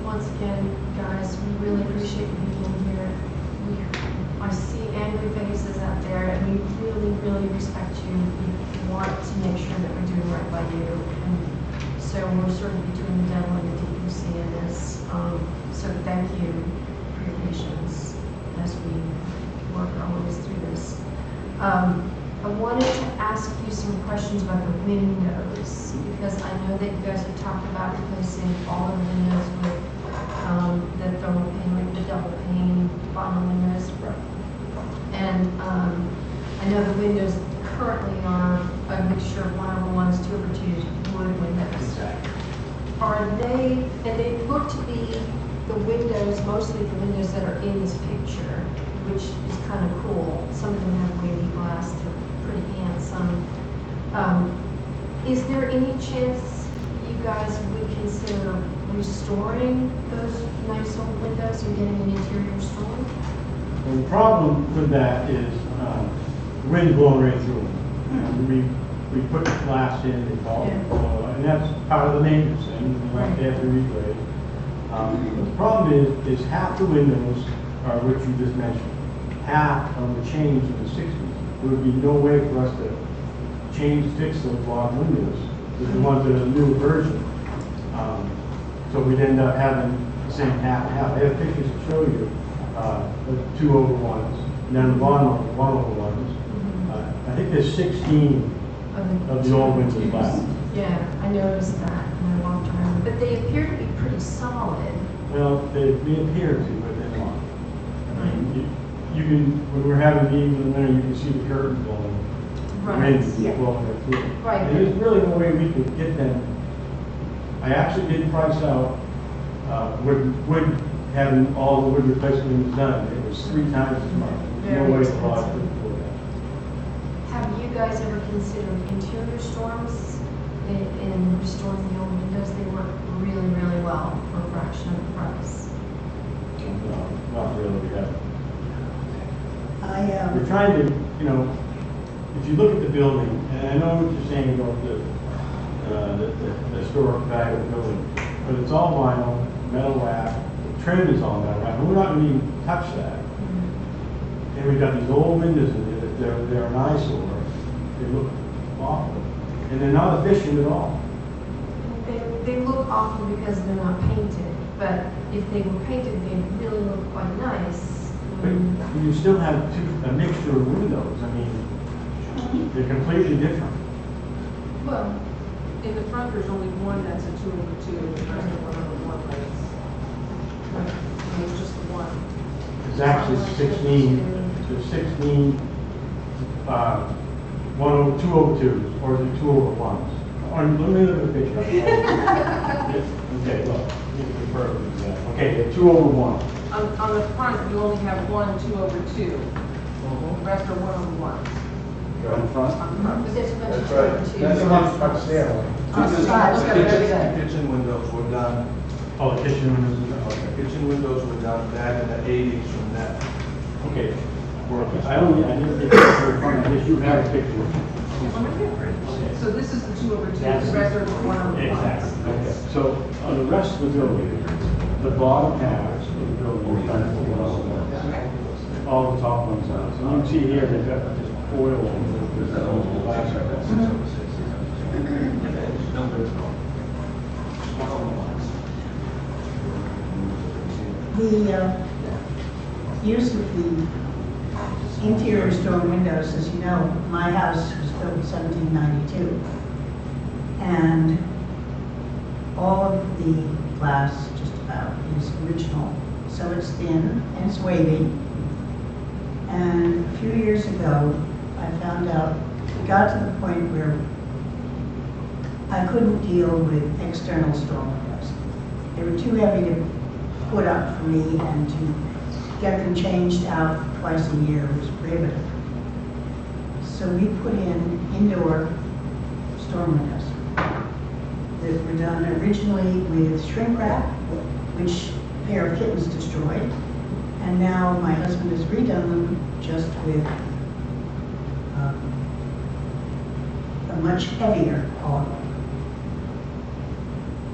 [SPEAKER 3] Once again, guys, we really appreciate you being here. I see angry faces out there, and we really, really respect you. We want to make sure that we're doing right by you. And so we're certainly doing the devil in the DPC in this. So thank you for your patience as we work our ways through this. I wanted to ask you some questions about the windows, because I know that you guys have talked about replacing all of the windows with the thermal pane, like the double pane vinyl windows. And I know the windows currently are a mixture of 1/1s, 2/2s, wood windows. Are they, and they look to be the windows, mostly the windows that are in this picture, which is kind of cool. Some of them have wavy glass, they're pretty handsome. Is there any chance you guys would consider restoring those nice old windows and getting an interior store?
[SPEAKER 9] Well, the problem with that is the wind's blowing right through them. We put the glass in, they fall, and that's part of the maintenance thing. We have to replace. The problem is half the windows are what you just mentioned. Half of the change in the 60s. There would be no way for us to fix those log windows with the ones that are the new version. So we'd end up having the same half and half. I have pictures to show you, the 2/1s, and then the 1/1s. I think there's 16 of the old windows left.
[SPEAKER 3] Yeah, I noticed that when I walked around, but they appear to be pretty solid.
[SPEAKER 9] Well, they appear to, but they're not. I mean, you can, when we're having meetings in there, you can see the curtains blowing.
[SPEAKER 3] Right.
[SPEAKER 9] Blowing right through.
[SPEAKER 3] Right.
[SPEAKER 9] And there's really no way we could get them. I actually did price out, wood, having all the wood replacement done. It was 3 times as much. There's no way the lodge could afford that.
[SPEAKER 3] Have you guys ever considered interior storms in restoring the old windows? They work really, really well for a fraction of the price.
[SPEAKER 9] No, not really, we haven't.
[SPEAKER 1] I,
[SPEAKER 9] We're trying to, if you look at the building, and I know what you're saying about the historic value of the building. But it's all vinyl, metal wrap, the trim is all metal wrap, and we're not gonna even touch that. And we've got these old windows in there, that they're an eyesore, they look awful, and they're not efficient at all.
[SPEAKER 3] They look awful because they're not painted, but if they were painted, they really look quite nice.
[SPEAKER 9] But you still have a mixture of windows, I mean, they're completely different.
[SPEAKER 2] Well, in the front, there's only one that's a 2/2, and the rest are 1/1 lights. And it's just the one.
[SPEAKER 9] It's actually 16, there's 16, 2/2s, or is it 2/1s? Let me look at the picture. Okay, look, confirm that. Okay, they're 2/1.
[SPEAKER 2] On the front, you only have one 2/2. The rest are 1/1s.
[SPEAKER 8] Right in front?
[SPEAKER 2] On the front.
[SPEAKER 3] But there's a bunch of
[SPEAKER 8] That's right.
[SPEAKER 3] two.
[SPEAKER 10] That's the one upstairs.
[SPEAKER 8] The kitchen windows were done,
[SPEAKER 9] Oh, the kitchen windows, okay.
[SPEAKER 8] kitchen windows were done back in the 80s from that
[SPEAKER 9] Okay,
[SPEAKER 8] work.
[SPEAKER 9] I didn't get the picture in front of this, you have a picture.
[SPEAKER 2] So this is the 2/2,
[SPEAKER 9] That's-
[SPEAKER 2] the rest are 1/1s.
[SPEAKER 9] Exactly, okay. So on the rest of the building, the bottom half of the building is done for all the top ones are. So you can see here, they've got this foil with the glass.
[SPEAKER 1] The use of the interior storm windows, as you know, my house was built in 1792. And all of the glass, just about, is original. So it's thin and it's wavy. And a few years ago, I found out, we got to the point where I couldn't deal with external storm windows. They were too heavy to put up for me, and to get them changed out twice a year was prohibitive. So we put in indoor storm windows that were done originally with shrink wrap, which a pair of kittens destroyed. And now my husband has redone them just with a much heavier polymer.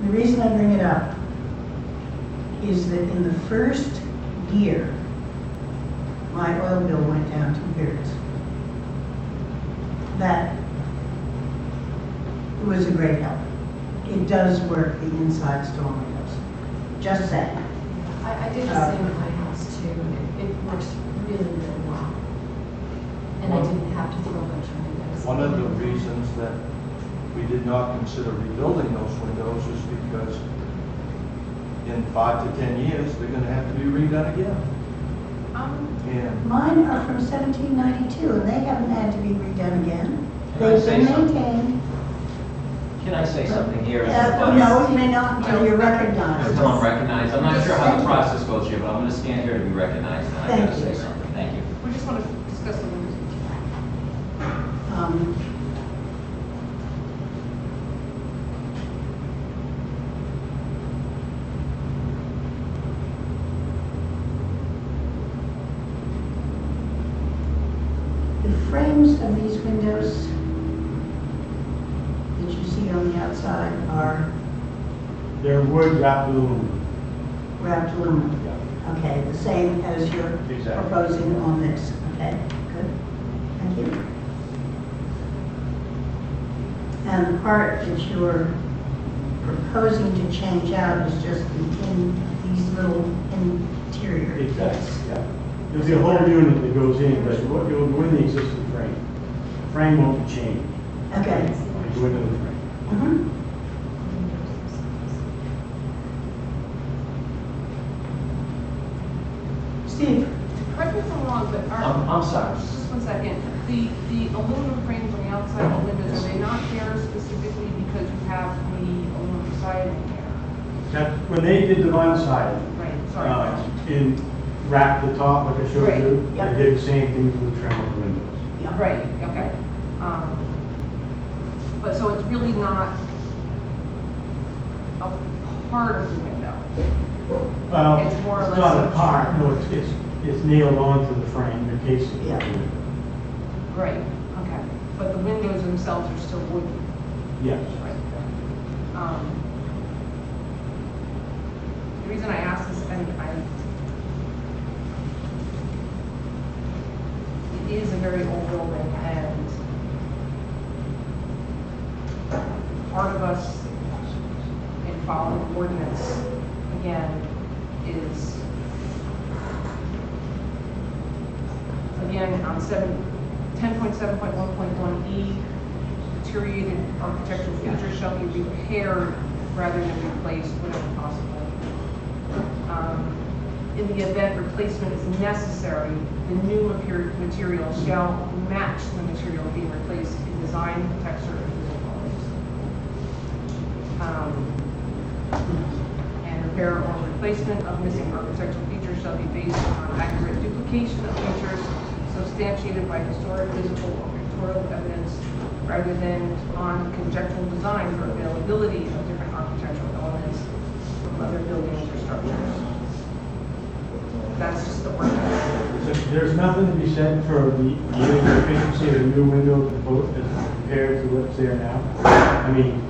[SPEAKER 1] The reason I bring it up is that in the first year, my oil bill went down 2/3. That was a great help. It does work, the inside storm windows. Just saying.
[SPEAKER 3] I did the same at my house too. It works really, really well. And I didn't have to throw a bunch of windows.
[SPEAKER 8] One of the reasons that we did not consider rebuilding those windows is because in 5 to 10 years, they're gonna have to be redone again. And
[SPEAKER 1] Mine are from 1792, and they haven't had to be redone again.
[SPEAKER 5] Can I
[SPEAKER 1] They've
[SPEAKER 5] say
[SPEAKER 1] been
[SPEAKER 5] something?
[SPEAKER 1] maintained.
[SPEAKER 5] Can I say something here?
[SPEAKER 1] No, you may not until you're recognized.
[SPEAKER 5] Until I'm recognized. I'm not sure how the process goes here, but I'm going to stand here to be recognized, and I
[SPEAKER 1] Thank
[SPEAKER 5] got to
[SPEAKER 1] you.
[SPEAKER 5] say something. Thank you.
[SPEAKER 2] We just want to discuss the windows.
[SPEAKER 1] Um, The frames of these windows that you see on the outside are
[SPEAKER 9] They're wood wrapped aluminum.
[SPEAKER 1] wrapped aluminum. Okay, the same as you're
[SPEAKER 9] Exactly.
[SPEAKER 1] proposing on this. Okay, good. Thank you. And the part that you're proposing to change out is just these little interior bits.
[SPEAKER 9] Exactly, yeah. There's a whole unit that goes in, but what you'll go in the existing frame. Frame won't be changed.
[SPEAKER 1] Okay.
[SPEAKER 9] You go into the frame.
[SPEAKER 1] Mhm. Steve?
[SPEAKER 2] Correct me if I'm wrong, but are,
[SPEAKER 5] I'm sorry.
[SPEAKER 2] just 1 second. The aluminum frames on the outside of the windows, are they not there specifically because you have the aluminum siding there?
[SPEAKER 9] That, when they did the vinyl siding,
[SPEAKER 2] Right, sorry.
[SPEAKER 9] in wrap the top, like I showed
[SPEAKER 2] Right,
[SPEAKER 9] you,
[SPEAKER 1] yep.
[SPEAKER 9] they did the same thing with the trim of the windows.
[SPEAKER 1] Yeah.
[SPEAKER 2] Right, okay. But so it's really not a part of the window.
[SPEAKER 9] Well,
[SPEAKER 2] It's more or
[SPEAKER 9] it's
[SPEAKER 2] less
[SPEAKER 9] not a
[SPEAKER 2] a
[SPEAKER 9] part,
[SPEAKER 2] trim.
[SPEAKER 9] no, it's nailed onto the frame, the casing.
[SPEAKER 1] Yeah.
[SPEAKER 2] Right, okay. But the windows themselves are still wooden.
[SPEAKER 9] Yes.
[SPEAKER 2] Right. The reason I asked this, and it is a very old building, and part of us in following the ordinance, again, is, again, on 10.7.1.1E, deteriorated architectural features shall be repaired rather than replaced whenever possible. In the event replacement is necessary, the new material shall match the material being replaced in design, texture, and physical qualities. And repair or replacement of missing architectural features shall be based on accurate duplication of features substantiated by historic, physical, or pictorial evidence rather than on conjectural design for availability of different architectural elements from other buildings or structures. That's just the ordinance.
[SPEAKER 9] So there's nothing to be said for the energy efficiency of the new window as compared to what's there now? I mean,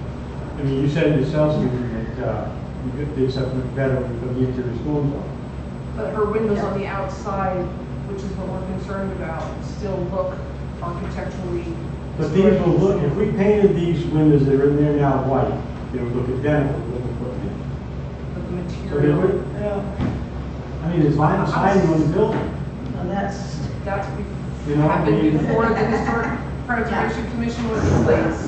[SPEAKER 9] you said it yourself, Stephen, that you could do something better when you put the interior schools on.
[SPEAKER 2] But her windows on the outside, which is what we're concerned about, still look architecturally.
[SPEAKER 9] But these will look, if we painted these windows that are in there now white, they would look identical to what we put in.
[SPEAKER 2] But the
[SPEAKER 9] So they
[SPEAKER 2] material.
[SPEAKER 9] would, I mean, there's vinyl siding on the building.
[SPEAKER 1] Well, that's,
[SPEAKER 9] You know,
[SPEAKER 2] happened
[SPEAKER 9] I mean-
[SPEAKER 2] before the Historic Preservation Commission was in place.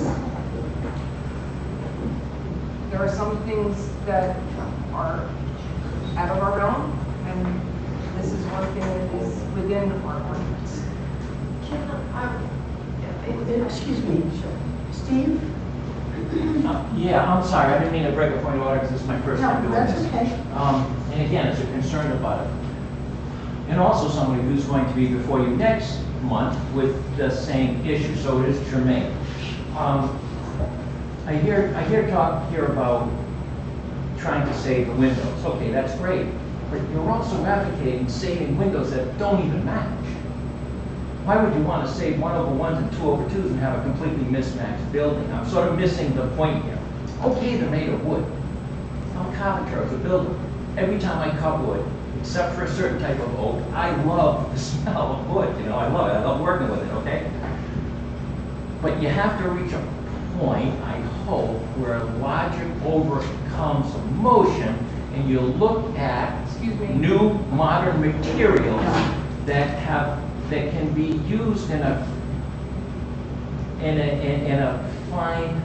[SPEAKER 2] There are some things that are out of our realm, and this is one thing that is within our ordinance.
[SPEAKER 1] excuse me, Steve?
[SPEAKER 5] Yeah, I'm sorry, I didn't mean to break a point of order because this is my first time
[SPEAKER 1] No,
[SPEAKER 5] doing
[SPEAKER 1] that's
[SPEAKER 5] this.
[SPEAKER 1] okay.
[SPEAKER 5] And again, it's a concern about it. And also somebody who's going to be before you next month with the same issue, so it is germane. I hear talk here about trying to save the windows. Okay, that's great. But you're also advocating saving windows that don't even match. Why would you want to save 1/1s and 2/2s and have a completely mismatched building? I'm sort of missing the point here. Okay, they're made of wood. I'm a carpenter, I was a builder. Every time I cut wood, except for a certain type of oak, I love the smell of wood, you know, I love it, I love working with it, okay? But you have to reach a point, I hope, where logic overcomes emotion and you look at
[SPEAKER 2] Excuse me.
[SPEAKER 5] new modern materials that can be used in a fine,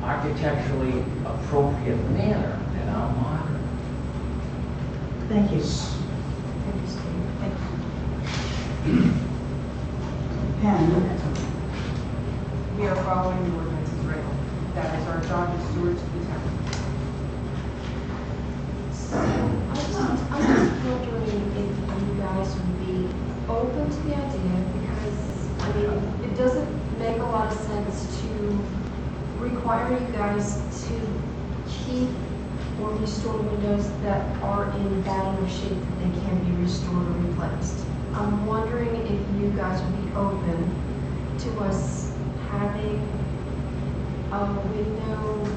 [SPEAKER 5] architecturally appropriate manner that are modern.
[SPEAKER 1] Thank you.
[SPEAKER 3] Thank you, Steve.
[SPEAKER 1] Pam?
[SPEAKER 2] We are following the ordinances written. That is our job as stewards of the town.
[SPEAKER 3] I'm just wondering if you guys would be open to the idea, because, I mean, it doesn't make a lot of sense to require you guys to keep or restore windows that are in bad enough shape that they can be restored or replaced. I'm wondering if you guys would be open to us having a window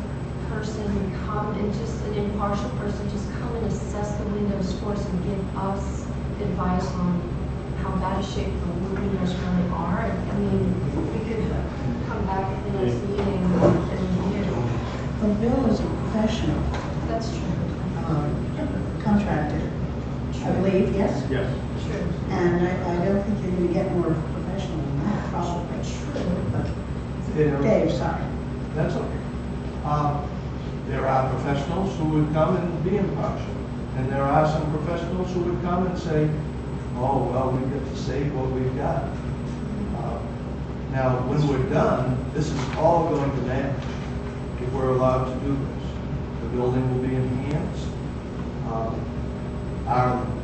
[SPEAKER 3] person come and just an impartial person just come and assess the windows for us and give us advice on how bad a shape the wood windows really are. I mean, we could come back at the next meeting and review.
[SPEAKER 1] Well, Bill is a professional
[SPEAKER 3] That's true.
[SPEAKER 1] contractor, I believe, yes?
[SPEAKER 9] Yes.
[SPEAKER 3] True.
[SPEAKER 1] And I don't think you're going to get more professional than that, probably. Dave, sorry.
[SPEAKER 8] That's okay. There are professionals who would come and be impartial. And there are some professionals who would come and say, oh, well, we get to save what we've got. Now, when we're done, this is all going to vanish if we're allowed to do this. The building will be enhanced.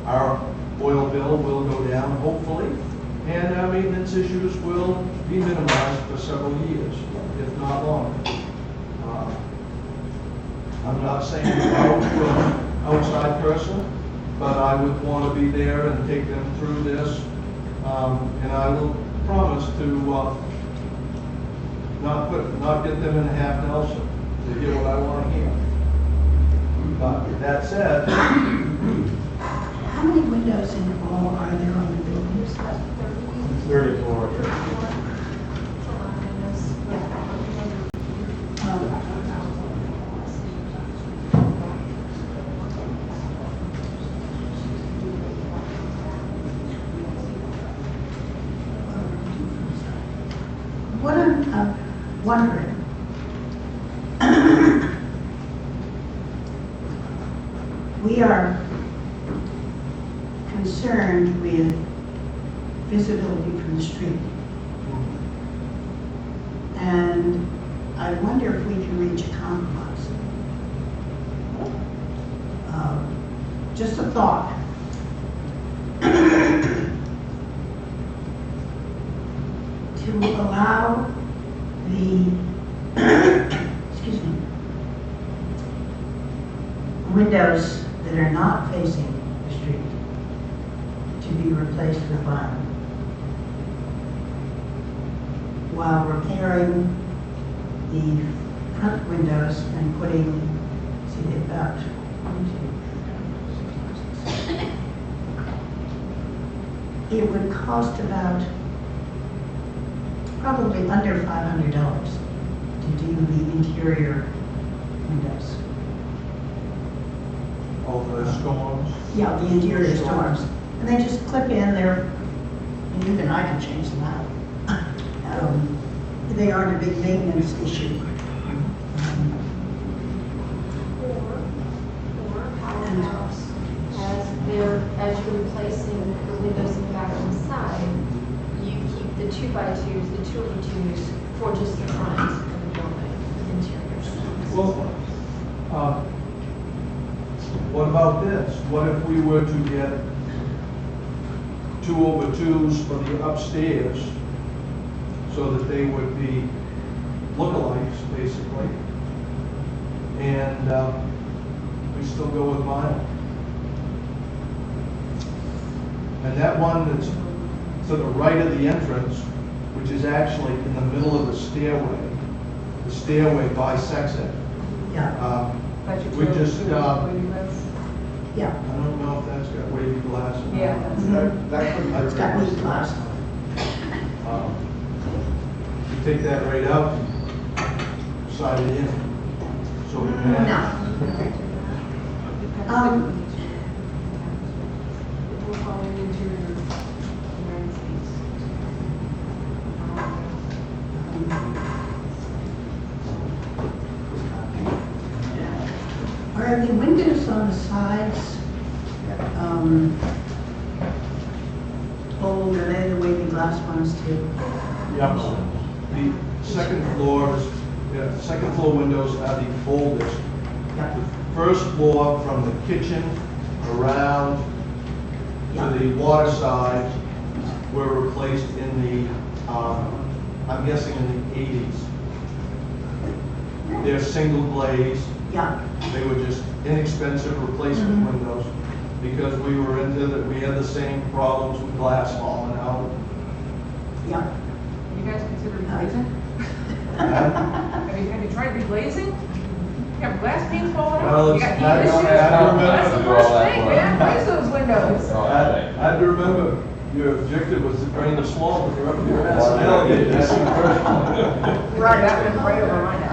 [SPEAKER 8] Our oil bill will go down, hopefully, and our maintenance issues will be minimized for several years, if not longer. I'm not saying no to an outside person, but I would want to be there and take them through this. And I will promise to not get them in a half Nelson. to hear what I want to hear. But with that said,
[SPEAKER 1] How many windows in all are there on the building?
[SPEAKER 9] 34.
[SPEAKER 1] What I'm wondering, we are concerned with visibility from the street. And I wonder if we can reach a compromise. Just a thought. To allow the, excuse me, windows that are not facing the street to be replaced with vinyl, while repairing the front windows and putting, see, about 1, 2, it would cost about, probably under $500 to do the interior windows.
[SPEAKER 8] all the storms.
[SPEAKER 1] Yeah, the interior storms. And they just clip in there, and even I can change them out. They aren't a big maintenance issue.
[SPEAKER 3] Or how about as you're replacing the windows in the back and the side, you keep the 2x2s, the 2x2s for just the front of the building, interiors.
[SPEAKER 8] Well, what about this? What if we were to get 2x2s for the upstairs so that they would be lookalikes, basically? And we still go with vinyl. And that one that's to the right of the entrance, which is actually in the middle of the stairway bisects it.
[SPEAKER 1] Yeah,
[SPEAKER 8] We just, I
[SPEAKER 1] yeah.
[SPEAKER 8] don't know if that's got wavy glass. or not.
[SPEAKER 2] Yeah, that's
[SPEAKER 8] That could.
[SPEAKER 1] It's got neat glass.
[SPEAKER 8] You take that right out, slide it in. So we can.
[SPEAKER 1] No.
[SPEAKER 2] We're following interior United States.
[SPEAKER 1] Are the windows on the sides, old, are they the wavy glass ones too?
[SPEAKER 8] Yep. The second floor windows are the oldest.
[SPEAKER 1] Yeah.
[SPEAKER 8] The first floor from the kitchen around to the water side were replaced in the, I'm guessing in the 80s. They're single glazed.
[SPEAKER 1] Yeah,
[SPEAKER 8] They were just inexpensive replacement windows because we were into that. We had the same problems with glass falling out.
[SPEAKER 1] yeah.
[SPEAKER 2] You guys consider reglazing? Have you tried reglazing? You have glass panes falling
[SPEAKER 8] Well,
[SPEAKER 2] out? You
[SPEAKER 8] it's-
[SPEAKER 2] got heat
[SPEAKER 8] I
[SPEAKER 2] issues?
[SPEAKER 8] remember-
[SPEAKER 2] That's the
[SPEAKER 7] Do all
[SPEAKER 2] first
[SPEAKER 7] that
[SPEAKER 2] thing,
[SPEAKER 7] work.
[SPEAKER 2] man, raise those windows.
[SPEAKER 8] I had to remember your objective was to drain the swamp when you're up your ass and alligator. That's the first one.
[SPEAKER 2] Right, that went right over my head.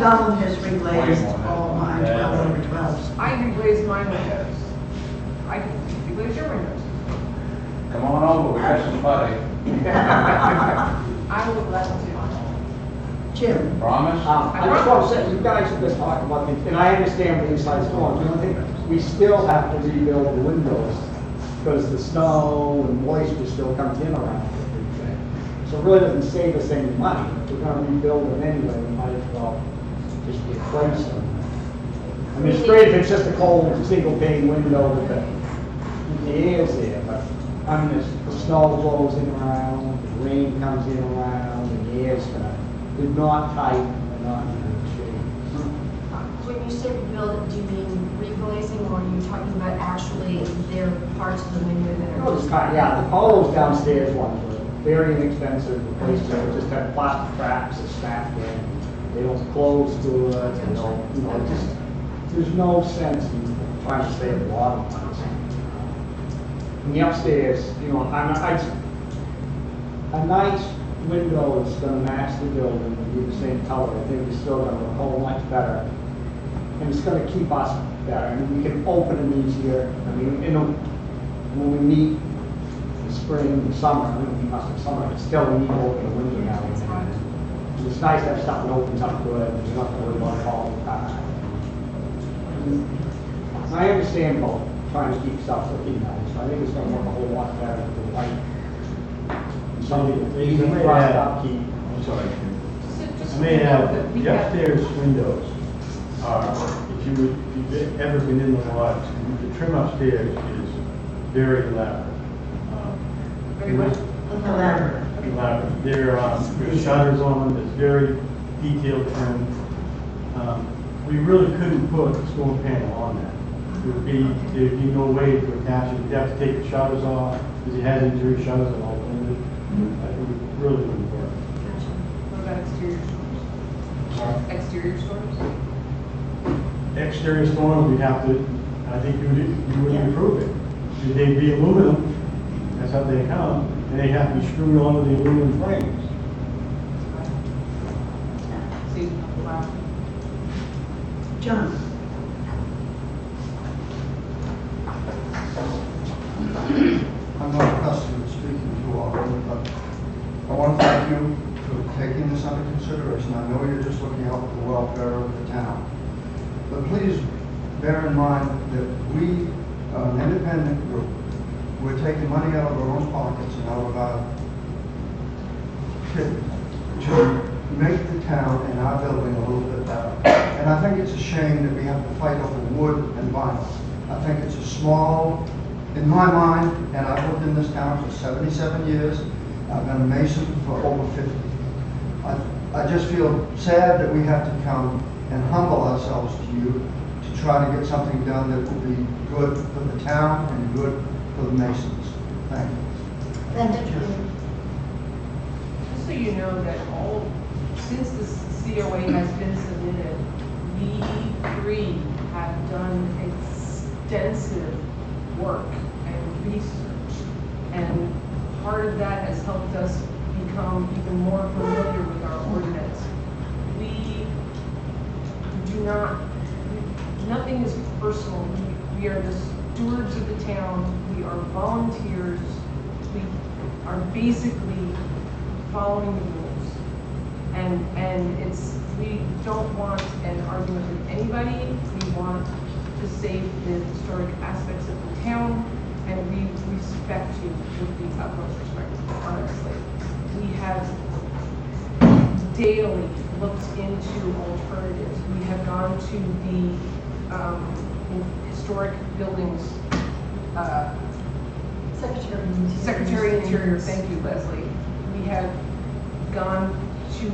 [SPEAKER 1] Donald has reglazed all mine 12/12s.
[SPEAKER 2] I reglazed my windows. I can reglaze your windows.
[SPEAKER 7] Come on over, we got some buddy.
[SPEAKER 2] I would love to.
[SPEAKER 1] Jim,
[SPEAKER 7] Promise?
[SPEAKER 10] I just want to say, you guys have been talking about things, and I understand the inside storms, but I think we still have to rebuild the windows because the snow and moisture still comes in around everything. So it really doesn't save us any money. If we're gonna rebuild them anyway, we might as well just replace them. I mean, it's great if it's just a cold, single pane window with the air's there, but I mean, the snow blows in around, the rain comes in around, and the air's they're not tight, they're not in good shape.
[SPEAKER 3] When you say rebuild, do you mean reglazing, or are you talking about actually there are parts of the window that are
[SPEAKER 10] Those
[SPEAKER 3] just?
[SPEAKER 10] yeah, all those downstairs ones were very inexpensive replacement, just had plastic traps that snapped in. They don't close to it, they don't, you know, just, there's no sense in trying to stay at the bottom. And the upstairs, you know, a nice window is gonna match the building and be the same color. I think it's still gonna look a whole much better. And it's gonna keep us better, and we can open them easier. I mean, you know, when we meet in spring and summer, I mean, must have summer, but still we need to open the window now. And it's nice to have stuff that opens up good, and you don't have to worry about all the time. I understand both, trying to keep stuff looking nice. I think it's gonna work a whole lot better with the white. Something that easy for us to upkeep.
[SPEAKER 8] I'm sorry.
[SPEAKER 2] Just
[SPEAKER 8] I may have,
[SPEAKER 2] that we
[SPEAKER 8] the upstairs windows are, if you've ever been in the lodge, the trim upstairs is very elaborate.
[SPEAKER 2] Very much.
[SPEAKER 1] Elaborate.
[SPEAKER 8] Elaborate. There's shutters on them, it's very detailed trim. We really couldn't put a storm panel on that. There'd be no way to attach it. You'd have to take the shutters off, because it has interior shutters and all. It really wouldn't work.
[SPEAKER 2] What about exterior stores? Exterior stores?
[SPEAKER 8] Exterior storms, we'd have to, I think you would
[SPEAKER 1] Yeah.
[SPEAKER 8] improve it. They'd be aluminum, that's how they come, and they'd have to be screwed onto the aluminum frames.
[SPEAKER 2] See, wow.
[SPEAKER 1] John?
[SPEAKER 6] I'm not accustomed to speaking to all of you, but I want to thank you for taking this under consideration. I know you're just looking out for the welfare of the town. But please bear in mind that we are an independent group. We're taking money out of our own pockets and out of our pit to make the town and our building a little bit better. And I think it's a shame that we have to fight over wood and vinyl. I think it's a small, in my mind, and I've lived in this town for 77 years, I've been a mason for over 50. I just feel sad that we have to come and humble ourselves to you to try to get something done that will be good for the town and good for the masons. Thank you.
[SPEAKER 1] Thank you, John.
[SPEAKER 2] Just so you know that since this COA has been submitted, we three have done extensive work and research. And part of that has helped us become even more familiar with our ordinance. Nothing is personal. We are the stewards of the town. We are volunteers. We are basically following the rules. And we don't want an argument with anybody. We want to save the historic aspects of the town, and we respect you with the utmost respect, honestly. We have daily looked into alternatives. We have gone to the historic buildings, Secretary of Interior, thank you, Leslie. We have gone to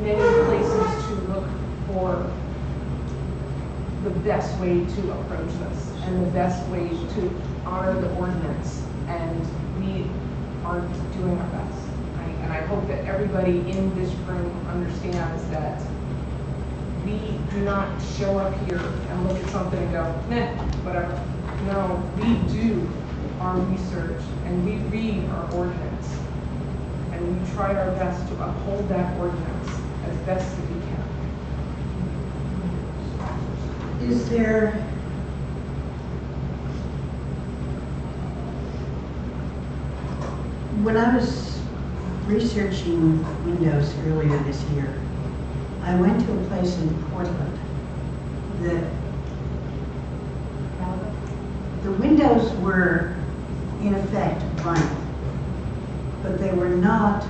[SPEAKER 2] many places to look for the best way to approach this and the best way to honor the ordinance, and we are doing our best. And I hope that everybody in this room understands that we do not show up here and look at something and go, meh, whatever. No, we do our research and we read our ordinance and we try our best to uphold that ordinance as best as we can.
[SPEAKER 1] Is there, when I was researching windows earlier this year, I went to a place in Portland that the windows were in effect vinyl, but they were not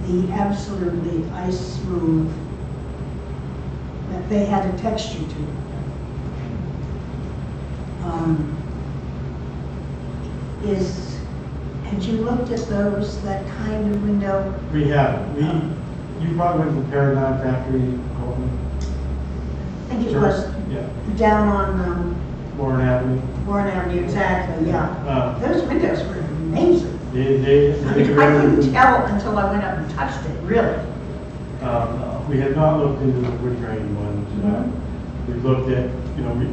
[SPEAKER 1] the absolutely ice smooth, that they had a texture to them. Had you looked at those, that kind of window?
[SPEAKER 8] We have, you probably went to the Paradigm Factory in Coleman.
[SPEAKER 1] I think it was
[SPEAKER 8] Yeah,
[SPEAKER 1] down on
[SPEAKER 8] Warren Avenue.
[SPEAKER 1] Warren Avenue, exactly, yeah. Those windows were amazing.
[SPEAKER 8] They
[SPEAKER 1] I mean, I couldn't tell until I went up and touched it, really.
[SPEAKER 9] We have not looked into the wood grain ones. We've looked at,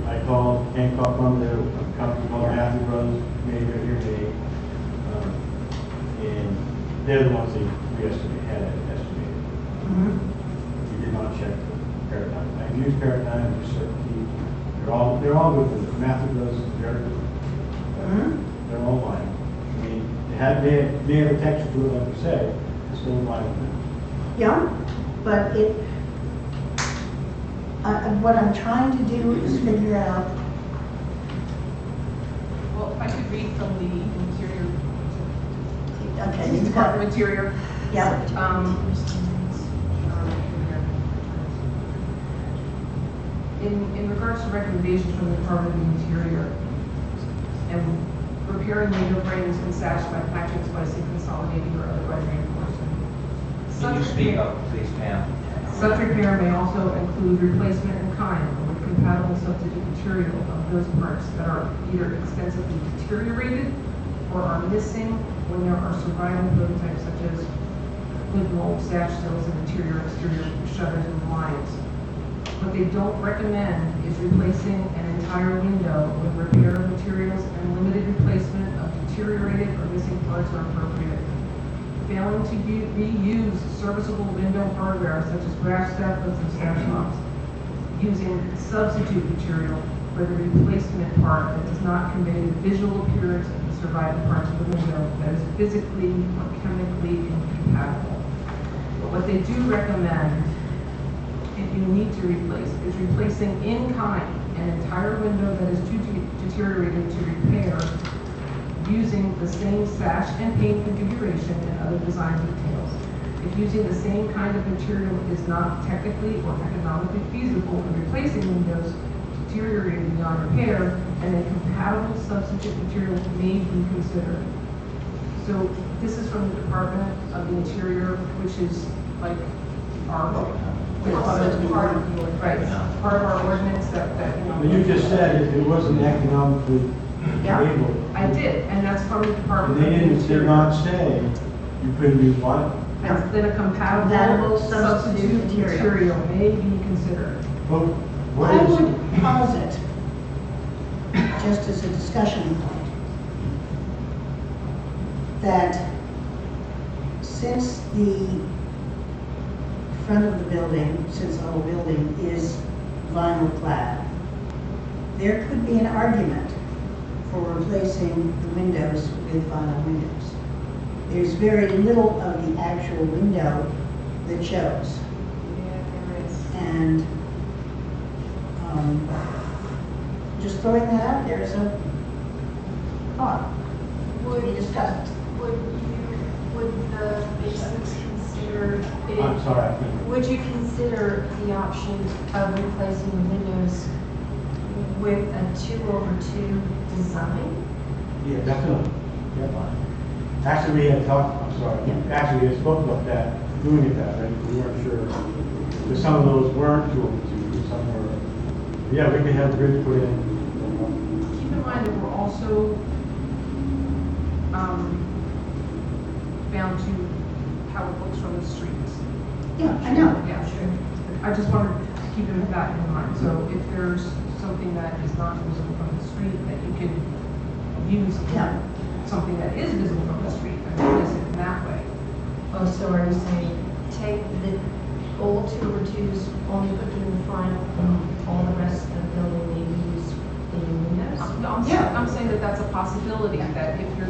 [SPEAKER 9] I called Hancock on there, a company called Matthew Brothers, maybe here, maybe. And they're the ones that we had estimated. We did not check the Paradigm. I've used Paradigm for certainty. They're all good with it. Matthew Brothers is very good. They're all fine. I mean, they have a texture to it, like you said, it's still in line with them.
[SPEAKER 1] Yeah, but what I'm trying to do is figure out,
[SPEAKER 2] Well, if I could read from the interior,
[SPEAKER 1] okay, you've
[SPEAKER 2] Department
[SPEAKER 1] got,
[SPEAKER 2] of Interior.
[SPEAKER 1] yeah,
[SPEAKER 2] In regards to recommendations from the Department of the Interior, and repairing window frames and sash by patching, splicing, consolidating, or otherwise reinforcing.
[SPEAKER 5] Can you speak up, please, ma'am?
[SPEAKER 2] Such repair may also include replacement in kind with compatible substitute material of those parts that are either extensively deteriorated or are missing when there are surviving prototypes such as wood mold, sash sills, and interior exterior shutters and blinds. What they don't recommend is replacing an entire window when repair materials and limited replacement of deteriorated or missing parts are appropriate. Failing to reuse serviceable window hardware such as grass staplers and sash locks. Using substitute material for the replacement part that does not convey the visual appearance of the surviving parts of the window that is physically or chemically incompatible. But what they do recommend, if you need to replace, is replacing in kind an entire window that is too deteriorated to repair using the same sash and paint configuration and other design details. If using the same kind of material is not technically or economically feasible in replacing windows deteriorated beyond repair, and a compatible substitute material may be considered. So this is from the Department of the Interior, which is like our part of our ordinance that
[SPEAKER 9] But you just said it wasn't economically able.
[SPEAKER 2] I did, and that's from the
[SPEAKER 9] And
[SPEAKER 2] Department
[SPEAKER 9] they
[SPEAKER 2] of the
[SPEAKER 9] did
[SPEAKER 2] Interior.
[SPEAKER 9] not say you couldn't use what?
[SPEAKER 2] Has been a compatible
[SPEAKER 1] Compatible
[SPEAKER 2] substitute
[SPEAKER 1] substitute
[SPEAKER 2] material may be considered.
[SPEAKER 9] Well, what
[SPEAKER 1] I
[SPEAKER 9] is,
[SPEAKER 1] would posit, just as a discussion point, that since the front of the building, since the whole building is vinyl clad, there could be an argument for replacing the windows with vinyl windows. There's very little of the actual window that shows. And just throwing that out there as a thought to be discussed.
[SPEAKER 3] Would the Masons consider
[SPEAKER 9] I'm sorry, I couldn't.
[SPEAKER 3] would you consider the option of replacing the windows with a 2/2 design?
[SPEAKER 9] Yeah, definitely. Yeah, fine. Actually, we had talked, I'm sorry, actually, we had spoken about that, doing it that way, we weren't sure. Because some of those weren't 2/2, some were, yeah, we could have the bridge put in.
[SPEAKER 2] Keep in mind that we're also bound to how it looks from the streets.
[SPEAKER 1] Yeah, I know.
[SPEAKER 2] Yeah, sure. I just wanted to keep that in mind. So if there's something that is not visible from the street, that you can use
[SPEAKER 1] Yeah.
[SPEAKER 2] something that is visible from the street and replace it in that way.
[SPEAKER 3] Oh, so are you saying take the old 2/2s, only put them in the front, and all the rest of the building may be used in windows?
[SPEAKER 2] No, I'm saying that that's a possibility, that if you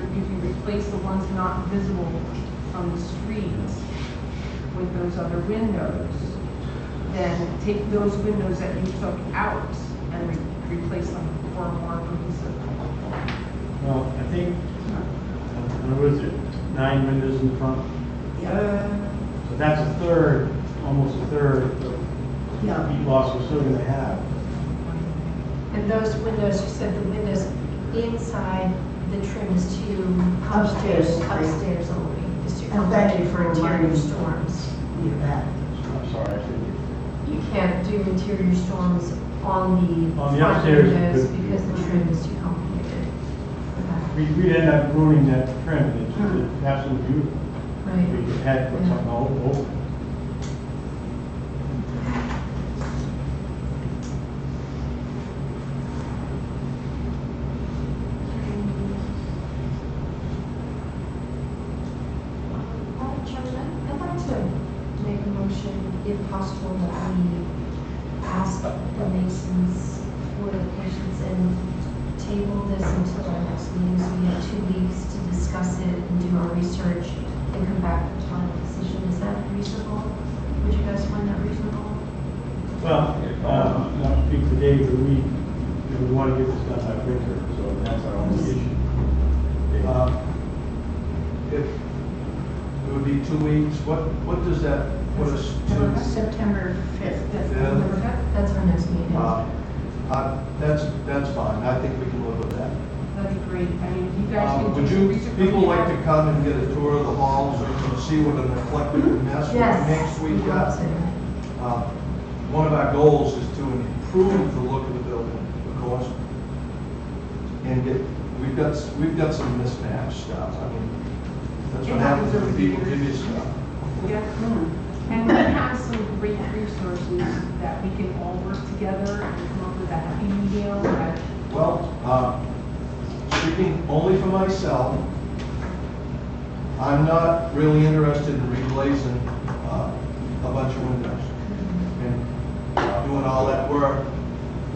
[SPEAKER 2] replace the ones not visible from the streets with those other windows, then take those windows that you took out and replace them for a more cohesive.
[SPEAKER 9] Well, I think, what was it, 9 windows in the front? So that's a third, almost a third of
[SPEAKER 1] Yeah.
[SPEAKER 9] heat loss we're still gonna have.
[SPEAKER 3] And those windows, you said the windows inside the trim is to
[SPEAKER 1] Upstairs.
[SPEAKER 3] upstairs only, is to
[SPEAKER 1] And thank you
[SPEAKER 3] accommodate
[SPEAKER 1] for
[SPEAKER 3] for interior
[SPEAKER 1] reminding me.
[SPEAKER 3] storms.
[SPEAKER 1] Leave that.
[SPEAKER 9] I'm sorry, I shouldn't.
[SPEAKER 3] You can't do interior storms on the
[SPEAKER 9] On the
[SPEAKER 3] front
[SPEAKER 9] upstairs,
[SPEAKER 3] windows
[SPEAKER 9] but-
[SPEAKER 3] because the trim is too complicated. Okay.
[SPEAKER 9] We'd end up ruining that trim, it's absolutely beautiful.
[SPEAKER 3] Right.
[SPEAKER 9] We had put something all over.
[SPEAKER 11] we ask the Masons for the patience and table this until our next meeting, so we have 2 weeks to discuss it and do our research and come back with a final decision. Is that reasonable? Would you guys find that reasonable?
[SPEAKER 9] Well, not to speak for Dave, but we want to get this done by winter, so that's our only issue.
[SPEAKER 8] It would be 2 weeks, what does that put us to?
[SPEAKER 1] September 5th.
[SPEAKER 8] Yeah.
[SPEAKER 11] That's our next meeting.
[SPEAKER 8] That's fine, I think we can live with that.
[SPEAKER 2] That'd be great. I mean, you guys can do
[SPEAKER 8] Would
[SPEAKER 2] some
[SPEAKER 8] you,
[SPEAKER 2] research.
[SPEAKER 8] people like to come and get a tour of the hall so you can see what an eclectic mess we
[SPEAKER 11] Yes.
[SPEAKER 8] next week
[SPEAKER 11] we'd
[SPEAKER 8] got?
[SPEAKER 11] love to.
[SPEAKER 8] One of our goals is to improve the look of the building, of course. And we've got some mismatched stuff, I mean, that's what happens when people give you stuff.
[SPEAKER 2] Yeah. And we have some great resources that we can all work together and come up with a happy medium that
[SPEAKER 8] Well, speaking only for myself, I'm not really interested in reglazing a bunch of windows and doing all that work,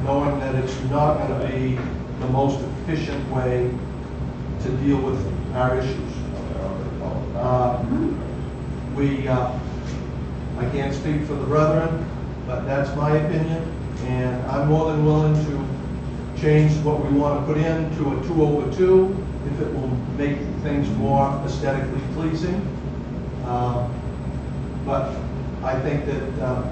[SPEAKER 8] knowing that it's not going to be the most efficient way to deal with our issues. I can't speak for the brethren, but that's my opinion, and I'm more than willing to change what we want to put into a 2/2 if it will make things more aesthetically pleasing. But I think that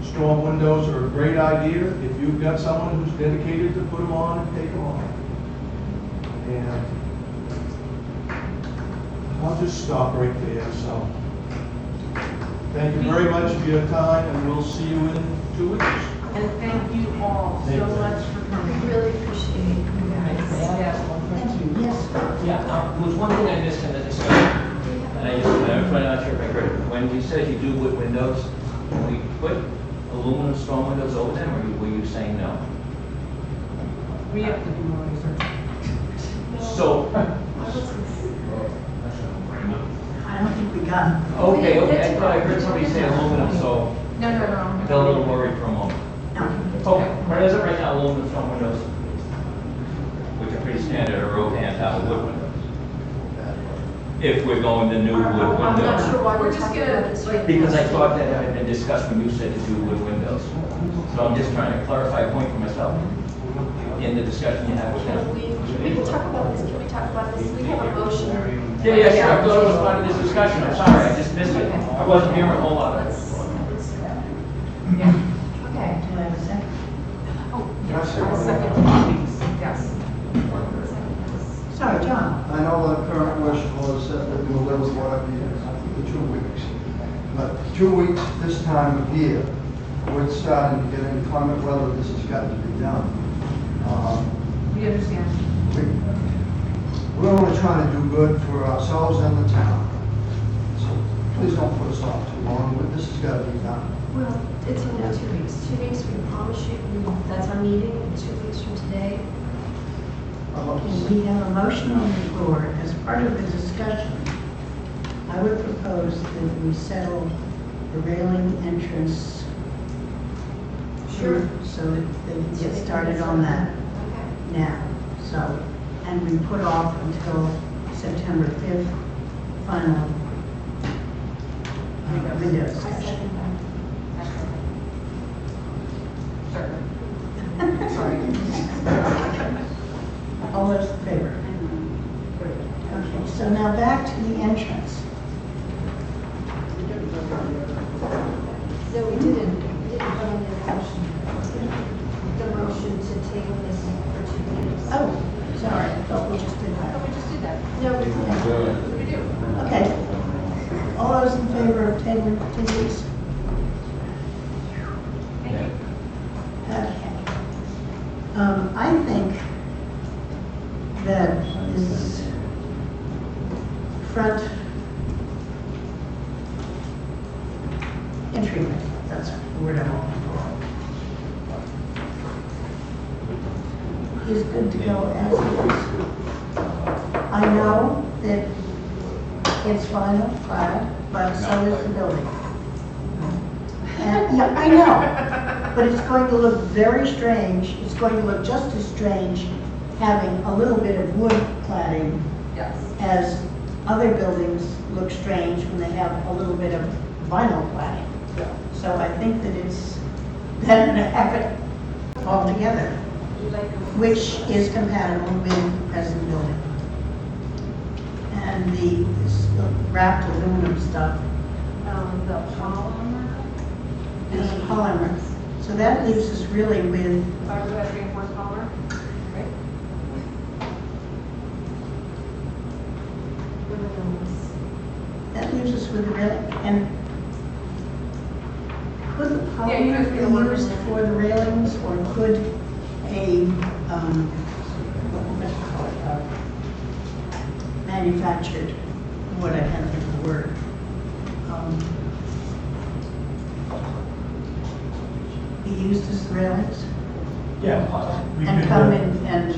[SPEAKER 8] storm windows are a great idea if you've got someone who's dedicated to put them on and take them on. And I'll just stop right there, so. Thank you very much for your time, and we'll see you in 2 weeks.
[SPEAKER 2] and thank you all so much for
[SPEAKER 11] We
[SPEAKER 2] coming.
[SPEAKER 11] really appreciate you guys.
[SPEAKER 1] Thank you, yes.
[SPEAKER 5] Yeah, there was one thing I missed in the discussion, and I'm not sure if I heard it. When you said you do wood windows, can we put aluminum storm windows over them, or were you saying no?
[SPEAKER 2] We have to do more research.
[SPEAKER 5] So,
[SPEAKER 1] I don't think we got it.
[SPEAKER 5] okay, I thought I heard somebody say aluminum, so
[SPEAKER 2] No.
[SPEAKER 5] I got a little worried for a moment.
[SPEAKER 1] No.
[SPEAKER 5] Okay, where is it right now, aluminum storm windows? Which are pretty standard, are rotan tile wood windows. If we're going to new wood
[SPEAKER 11] I'm not
[SPEAKER 5] windows.
[SPEAKER 11] sure why
[SPEAKER 2] We're
[SPEAKER 11] we're
[SPEAKER 2] just
[SPEAKER 11] talking
[SPEAKER 2] gonna,
[SPEAKER 11] about this right now.
[SPEAKER 5] Because I thought that had been discussed when you said to do wood windows. So I'm just trying to clarify a point for myself in the discussion you had with them.
[SPEAKER 11] We can talk about this, can we talk about this? We have a motion.
[SPEAKER 5] Yeah, sure, I thought it was part of this discussion, I'm sorry, I just missed it. I wasn't hearing a whole lot of it.
[SPEAKER 11] Yeah. Okay.
[SPEAKER 1] Do I have a second?
[SPEAKER 2] oh, yes, I'll second, please, yes.
[SPEAKER 1] Sorry, John.
[SPEAKER 12] I know the current wish was that we'll live with whatever the 2 weeks. But 2 weeks this time of year, we're starting to get inclement weather, this has got to be done.
[SPEAKER 2] We understand.
[SPEAKER 12] We're only trying to do good for ourselves and the town. So please don't put us off too long, but this has got to be done.
[SPEAKER 11] Well, it's only 2 weeks. 2 weeks, we promise you, that's our meeting, 2 weeks from today.
[SPEAKER 1] We have a motion on the floor. As part of the discussion, I would propose that we settle the railing entrance.
[SPEAKER 11] Sure.
[SPEAKER 1] So that they can get started on that
[SPEAKER 11] Okay.
[SPEAKER 1] now. So, and we put off until September 5th, final window
[SPEAKER 11] I
[SPEAKER 1] discussion.
[SPEAKER 11] second that.
[SPEAKER 2] Sorry.
[SPEAKER 1] All those in favor? Okay, so now back to the entrance.
[SPEAKER 11] No, we didn't vote on the motion. The motion to table this for 2 weeks.
[SPEAKER 1] Oh, sorry, I thought we just did that.
[SPEAKER 2] We just did that.
[SPEAKER 11] No, we didn't.
[SPEAKER 2] We do.
[SPEAKER 1] Okay. All those in favor of tabling for 2 weeks?
[SPEAKER 2] Thank you.
[SPEAKER 1] Okay. I think that this front entryway, that's the word I'm looking for, is good to go as is. I know that it's vinyl clad, but so is the building. And, yeah, I know, but it's going to look very strange. It's going to look just as strange having a little bit of wood cladding
[SPEAKER 2] Yes.
[SPEAKER 1] as other buildings look strange when they have a little bit of vinyl cladding. So I think that it's better to have it all together, which is compatible with the present building. And this wrapped aluminum stuff
[SPEAKER 2] The polymer,
[SPEAKER 1] is polymer. So that leaves us really with,
[SPEAKER 2] fiberglass reinforced polymer, right?
[SPEAKER 1] that leaves us with the railing. And could the
[SPEAKER 2] Yeah, you guys
[SPEAKER 1] polymer
[SPEAKER 2] can work
[SPEAKER 1] be used
[SPEAKER 2] on that.
[SPEAKER 1] for the railings, or could a, what do you call it, manufactured, what I can't think of the word, be used as the railings?
[SPEAKER 9] Yeah. we
[SPEAKER 1] And
[SPEAKER 9] could,
[SPEAKER 1] come in and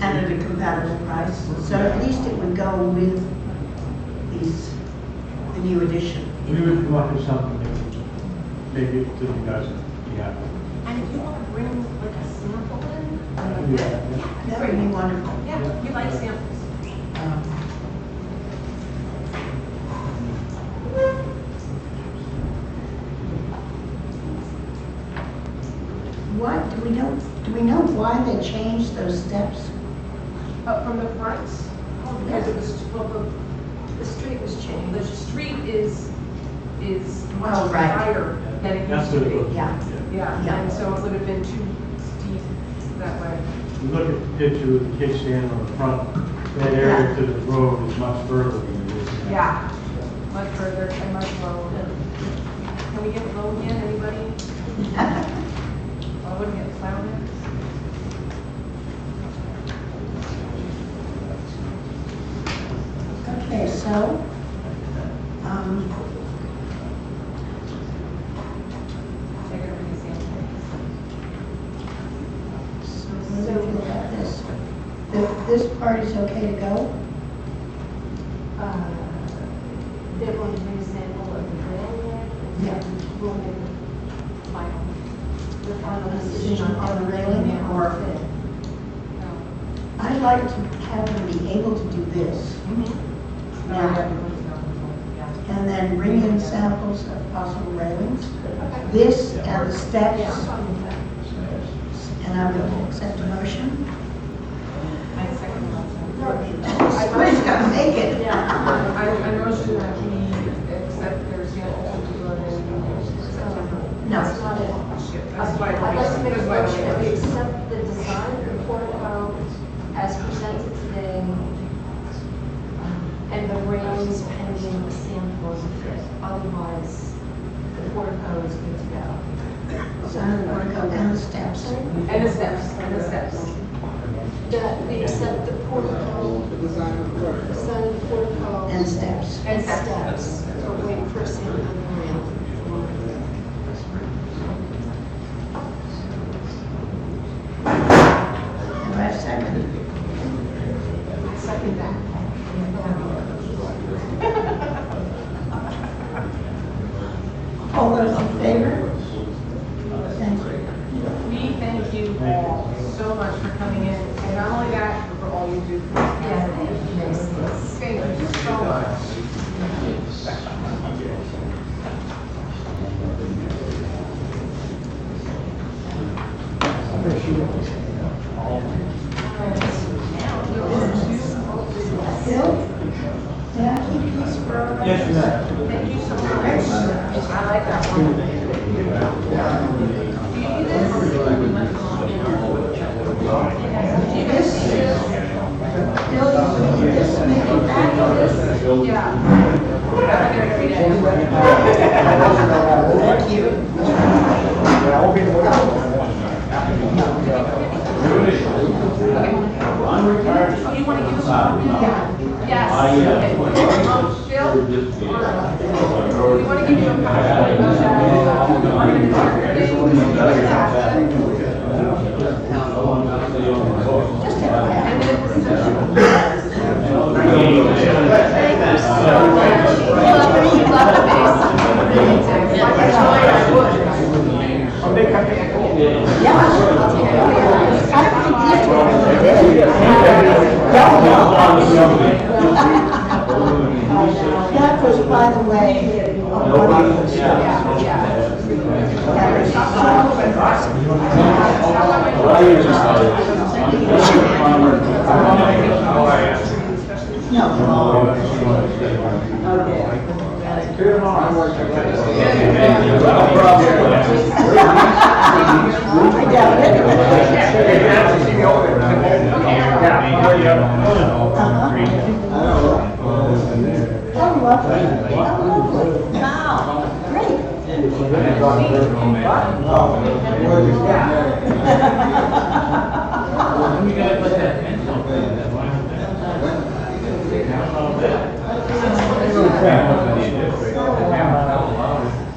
[SPEAKER 1] at a compatible price, so at least it would go with the new addition.
[SPEAKER 9] We would come up with something that would make it to you guys, yeah.
[SPEAKER 2] And if you want to bring like a sample in,
[SPEAKER 9] I can do that, yeah.
[SPEAKER 1] That would be wonderful.
[SPEAKER 2] yeah, we like samples.
[SPEAKER 1] What, do we know why they changed those steps?
[SPEAKER 2] From the front, because it was, well,
[SPEAKER 3] The street was
[SPEAKER 2] the
[SPEAKER 3] changed.
[SPEAKER 2] street is
[SPEAKER 1] Oh,
[SPEAKER 2] much
[SPEAKER 1] right.
[SPEAKER 2] higher than it
[SPEAKER 9] That's
[SPEAKER 2] used
[SPEAKER 9] what
[SPEAKER 2] to
[SPEAKER 9] it was.
[SPEAKER 2] be.
[SPEAKER 1] Yeah.
[SPEAKER 2] Yeah,
[SPEAKER 1] Yeah.
[SPEAKER 2] and so it would have been too steep that way.
[SPEAKER 9] You look at the picture with the kickstand on the front, that area to the road is much further than it is now.
[SPEAKER 2] Yeah, much further and much lower. Can we get low again, anybody? I wouldn't get plowed in.
[SPEAKER 1] Okay, so,
[SPEAKER 2] They're gonna be samples.
[SPEAKER 1] so what do you feel about this? This part is okay to go?
[SPEAKER 3] They're going to bring a sample of the railing, and
[SPEAKER 1] Yeah.
[SPEAKER 3] then we'll make the final
[SPEAKER 1] Decision on the railing, or-
[SPEAKER 3] fit.
[SPEAKER 1] I'd like to have them be able to do this, and then bring in samples of possible railings. This and the steps,
[SPEAKER 3] Yeah, I'm fine with that.
[SPEAKER 1] and I will accept a motion.
[SPEAKER 2] I second that.
[SPEAKER 1] Somebody's got to make it.
[SPEAKER 3] Yeah.
[SPEAKER 2] I motion that we accept their samples of the September.
[SPEAKER 1] No.
[SPEAKER 3] That's not it.
[SPEAKER 2] That's why.
[SPEAKER 3] I'd like to make a motion that we accept the design of the portico as presented today, and the railings pending the sample of the fit. Otherwise, the portico is good to go.
[SPEAKER 1] So I'm going to go down the steps.
[SPEAKER 2] And the steps, and the steps.
[SPEAKER 3] That we accept the portico, design of the portico.
[SPEAKER 1] And steps.
[SPEAKER 3] And steps. We're waiting for a sample of the railing.
[SPEAKER 1] Do I have a second?
[SPEAKER 2] Second that.
[SPEAKER 1] All those in favor? Thank you.
[SPEAKER 2] We thank you all so much for coming in, and not only that, but for all you do.
[SPEAKER 3] Yeah, thank you, Mason.
[SPEAKER 2] Thank you so much.
[SPEAKER 1] Bill, may I keep these for?
[SPEAKER 9] Yes, you may.
[SPEAKER 2] Thank you so much. I like that one. Do you need this?
[SPEAKER 1] Bill, you need this, make it back of this?
[SPEAKER 2] Yeah. Have a great day.
[SPEAKER 1] Thank you.
[SPEAKER 2] You want to give us a copy? Yes. Okay. Bill? We want to give you a copy.
[SPEAKER 1] Thank you.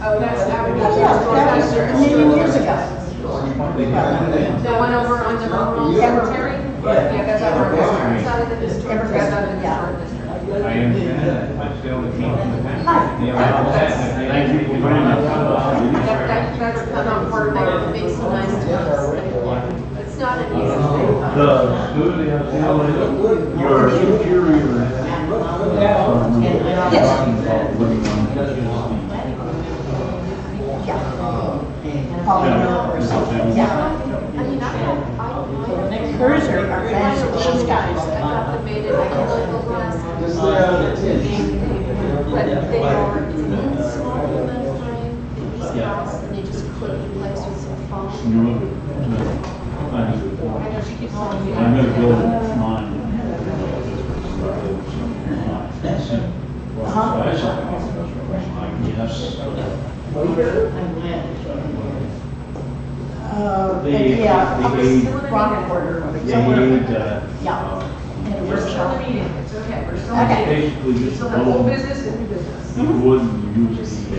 [SPEAKER 2] Oh, that's
[SPEAKER 1] Years ago.
[SPEAKER 2] the one over on the Monroe Cemetery? Yeah, that's our district. It's out of the district. That's out of the historic district.
[SPEAKER 7] I understand that, but still, it came from the past. Thank you very much.
[SPEAKER 2] That's not part of our Mason Nice. It's not an easy thing.
[SPEAKER 8] Your interior.
[SPEAKER 1] Hers are fancy, she's got
[SPEAKER 3] I got them made in acrylic glass. But they are in small metal frame, these glass, and they just clip in place with some foam.
[SPEAKER 2] I know she keeps telling me.
[SPEAKER 8] I'm gonna build mine. Yes.
[SPEAKER 1] Rock quarter.
[SPEAKER 2] Yeah.
[SPEAKER 1] In a
[SPEAKER 2] We're still
[SPEAKER 1] workshop.
[SPEAKER 2] in a meeting, it's okay, we're still in a
[SPEAKER 1] Okay.
[SPEAKER 2] meeting.
[SPEAKER 8] Basically,
[SPEAKER 2] We
[SPEAKER 8] just
[SPEAKER 2] still have old business and new business.
[SPEAKER 8] wood and use the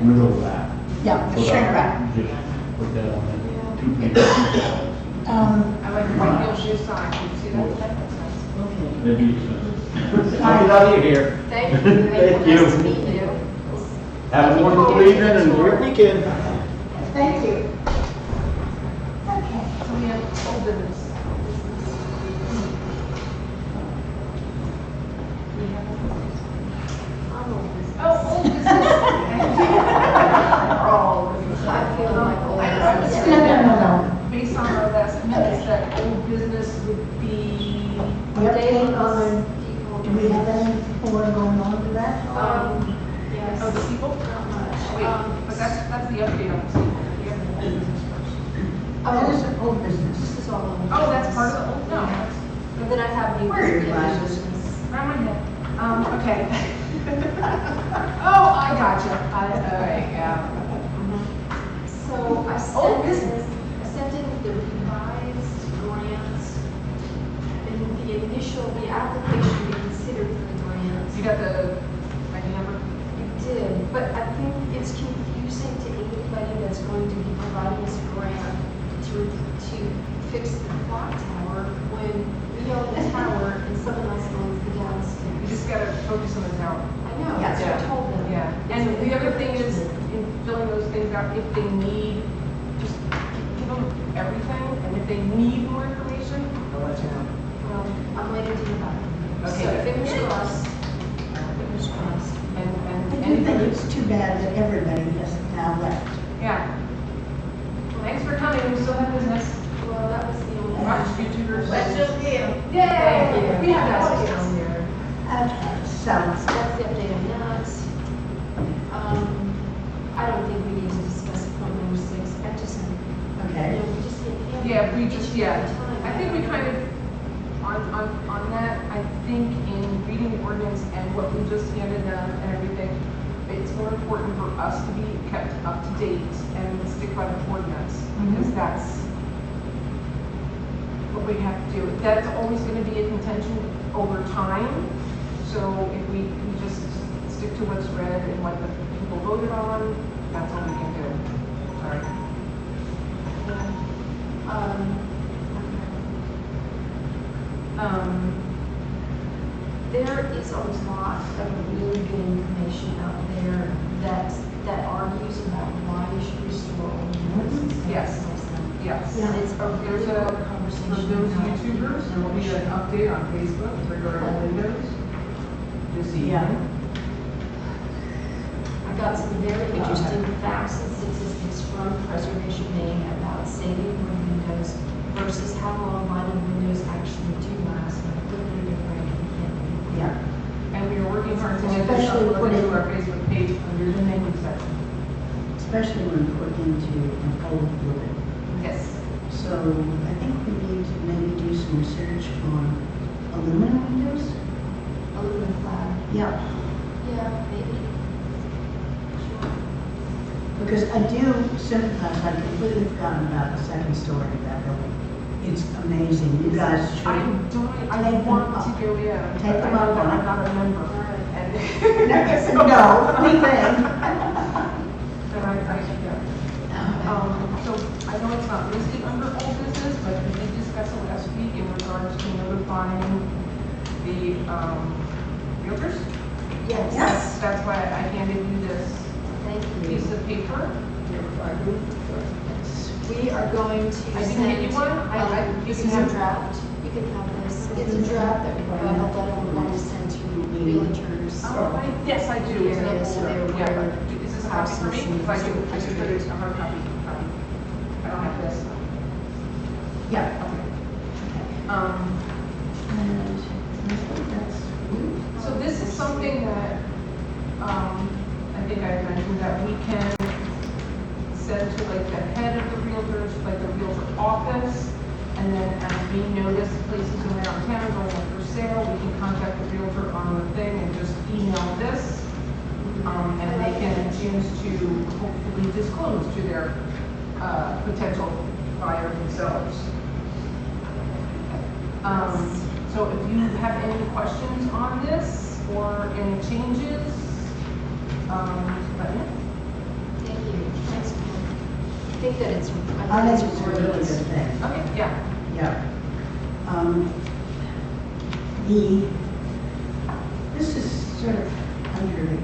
[SPEAKER 8] middle wrap.
[SPEAKER 1] Yeah, the shrink wrap.
[SPEAKER 8] Just put that on that 2 pages.
[SPEAKER 2] I like the white deal she assigned, did you see that? That's nice.
[SPEAKER 8] That'd be expensive.
[SPEAKER 1] I'll be
[SPEAKER 8] out of here.
[SPEAKER 3] Thank you. Nice to meet you.
[SPEAKER 8] Have a wonderful evening and great weekend.
[SPEAKER 1] Thank you.
[SPEAKER 2] So
[SPEAKER 1] Okay.
[SPEAKER 2] we have old business. Oh, old business.
[SPEAKER 3] I feel like old.
[SPEAKER 1] No.
[SPEAKER 2] Based on our last minutes, that old business would be.
[SPEAKER 1] Update on, do we have any more going on to that?
[SPEAKER 3] Yes.
[SPEAKER 2] Oh, the people?
[SPEAKER 3] Not much.
[SPEAKER 2] Wait, but that's the update on the people. We have the old business first.
[SPEAKER 1] That is an old business.
[SPEAKER 3] This is all. old
[SPEAKER 2] Oh, that's
[SPEAKER 3] business.
[SPEAKER 2] part of the old, no, that's.
[SPEAKER 3] And then I have new
[SPEAKER 1] Where are your
[SPEAKER 3] business.
[SPEAKER 1] glasses?
[SPEAKER 2] Around my head. Okay. Oh, I gotcha. All right, yeah.
[SPEAKER 3] So I
[SPEAKER 2] Old
[SPEAKER 3] sent
[SPEAKER 2] business.
[SPEAKER 3] in the revised grants, and the initial, the application we considered for the grants.
[SPEAKER 2] You got the ID number?
[SPEAKER 3] We did, but I think it's confusing to anybody that's going to be providing us a grant to fix the clock tower when we own the tower and someone else owns the
[SPEAKER 2] You
[SPEAKER 3] downstairs.
[SPEAKER 2] just gotta focus on the tower.
[SPEAKER 3] I know, that's what I told them.
[SPEAKER 2] Yeah, and the other thing is, in filling those things out, if they need, just give them everything, and if they need more information, I'll let you know.
[SPEAKER 3] Well, I'm waiting to hear back.
[SPEAKER 2] Okay,
[SPEAKER 3] So
[SPEAKER 2] good.
[SPEAKER 3] fingers crossed. Fingers crossed.
[SPEAKER 2] And
[SPEAKER 1] I do think it's too bad that everybody has now left.
[SPEAKER 2] yeah. Well, thanks for coming, we still have business.
[SPEAKER 3] Well, that was the only.
[SPEAKER 2] Watch YouTubers.
[SPEAKER 3] Let's just be.
[SPEAKER 2] Yay! We have that down there.
[SPEAKER 1] So,
[SPEAKER 3] So that's the update on that. I don't think we need to discuss point number 6. I just,
[SPEAKER 1] okay.
[SPEAKER 3] we just can't.
[SPEAKER 2] Yeah, we just, yeah.
[SPEAKER 3] Time.
[SPEAKER 2] I think we kind of, on that, I think in reading the ordinance and what we just handed them and everything, it's more important for us to be kept up to date and stick by the ordinance, because that's what we have to do. That's always gonna be a contention over time, so if we just stick to what's read and what the people voted on, that's all we can do. Sorry.
[SPEAKER 3] There is a lot of really good information out there that argues about why you should restore old buildings.
[SPEAKER 2] Yes. Yes.
[SPEAKER 3] And it's a really
[SPEAKER 2] There's a,
[SPEAKER 3] good
[SPEAKER 2] for
[SPEAKER 3] conversation.
[SPEAKER 2] those
[SPEAKER 3] to have.
[SPEAKER 2] YouTubers, there will be an update on Facebook regarding Windows this
[SPEAKER 1] Yeah.
[SPEAKER 2] evening.
[SPEAKER 3] I got
[SPEAKER 11] got some very interesting facts and statistics from Preservation Maine about saving wood windows versus how long vinyl windows actually do last. And I put it in your brain, you can't read.
[SPEAKER 1] Yeah,
[SPEAKER 2] And we are working hard to get this
[SPEAKER 1] Especially
[SPEAKER 2] uploaded
[SPEAKER 1] putting-
[SPEAKER 2] to our Facebook page under the menu section.
[SPEAKER 1] especially when put into an old building.
[SPEAKER 2] Yes.
[SPEAKER 1] So I think we need to maybe do some research on aluminum windows.
[SPEAKER 11] Aluminum clad.
[SPEAKER 1] Yeah,
[SPEAKER 11] Yeah, maybe.
[SPEAKER 1] because I do sympathize, I'd completely forgotten about the second story of that building. It's amazing, you guys should.
[SPEAKER 2] I'm doing, I
[SPEAKER 1] Take them
[SPEAKER 2] want
[SPEAKER 1] up.
[SPEAKER 2] to go, yeah.
[SPEAKER 1] Take them
[SPEAKER 2] I know
[SPEAKER 1] up
[SPEAKER 2] that
[SPEAKER 1] on
[SPEAKER 2] I'm
[SPEAKER 1] it.
[SPEAKER 2] not a member. And
[SPEAKER 1] No, we think.
[SPEAKER 2] But I should go. So I know it's not listed under old business, but we did discuss it last week in regards to notifying the, realtors.
[SPEAKER 11] Yes.
[SPEAKER 2] That's why I handed you this
[SPEAKER 11] Thank
[SPEAKER 2] piece
[SPEAKER 11] you.
[SPEAKER 2] of paper.
[SPEAKER 11] We are going to
[SPEAKER 2] I
[SPEAKER 11] send.
[SPEAKER 2] didn't get you one. You
[SPEAKER 11] This
[SPEAKER 2] can
[SPEAKER 11] is a
[SPEAKER 2] have-
[SPEAKER 11] draft. You can have this. It's a draft that we have a letter we're going to send to realtors.
[SPEAKER 2] Yes, I do. It's in a
[SPEAKER 11] Yeah, so
[SPEAKER 2] folder.
[SPEAKER 11] they're
[SPEAKER 2] Yeah,
[SPEAKER 11] aware
[SPEAKER 2] but is this a copy for me? Because I do put it a hard copy. I don't have this.
[SPEAKER 1] Yeah.
[SPEAKER 2] Okay.
[SPEAKER 1] And I think that's,
[SPEAKER 2] So this is something that, I think I mentioned that we can send to like the head of the realtors, like the realtor office. And then as we notice places around town going up for sale, we can contact the realtor on the thing and just email this. And they can choose to hopefully disclose to their, potential buyers and sellers. So if you have any questions on this or any changes, let me know.
[SPEAKER 11] Thank you. Thanks, Paul. I think that it's,
[SPEAKER 1] I think it's a really good thing.
[SPEAKER 2] Okay, yeah.
[SPEAKER 1] Yeah. This is sort of under the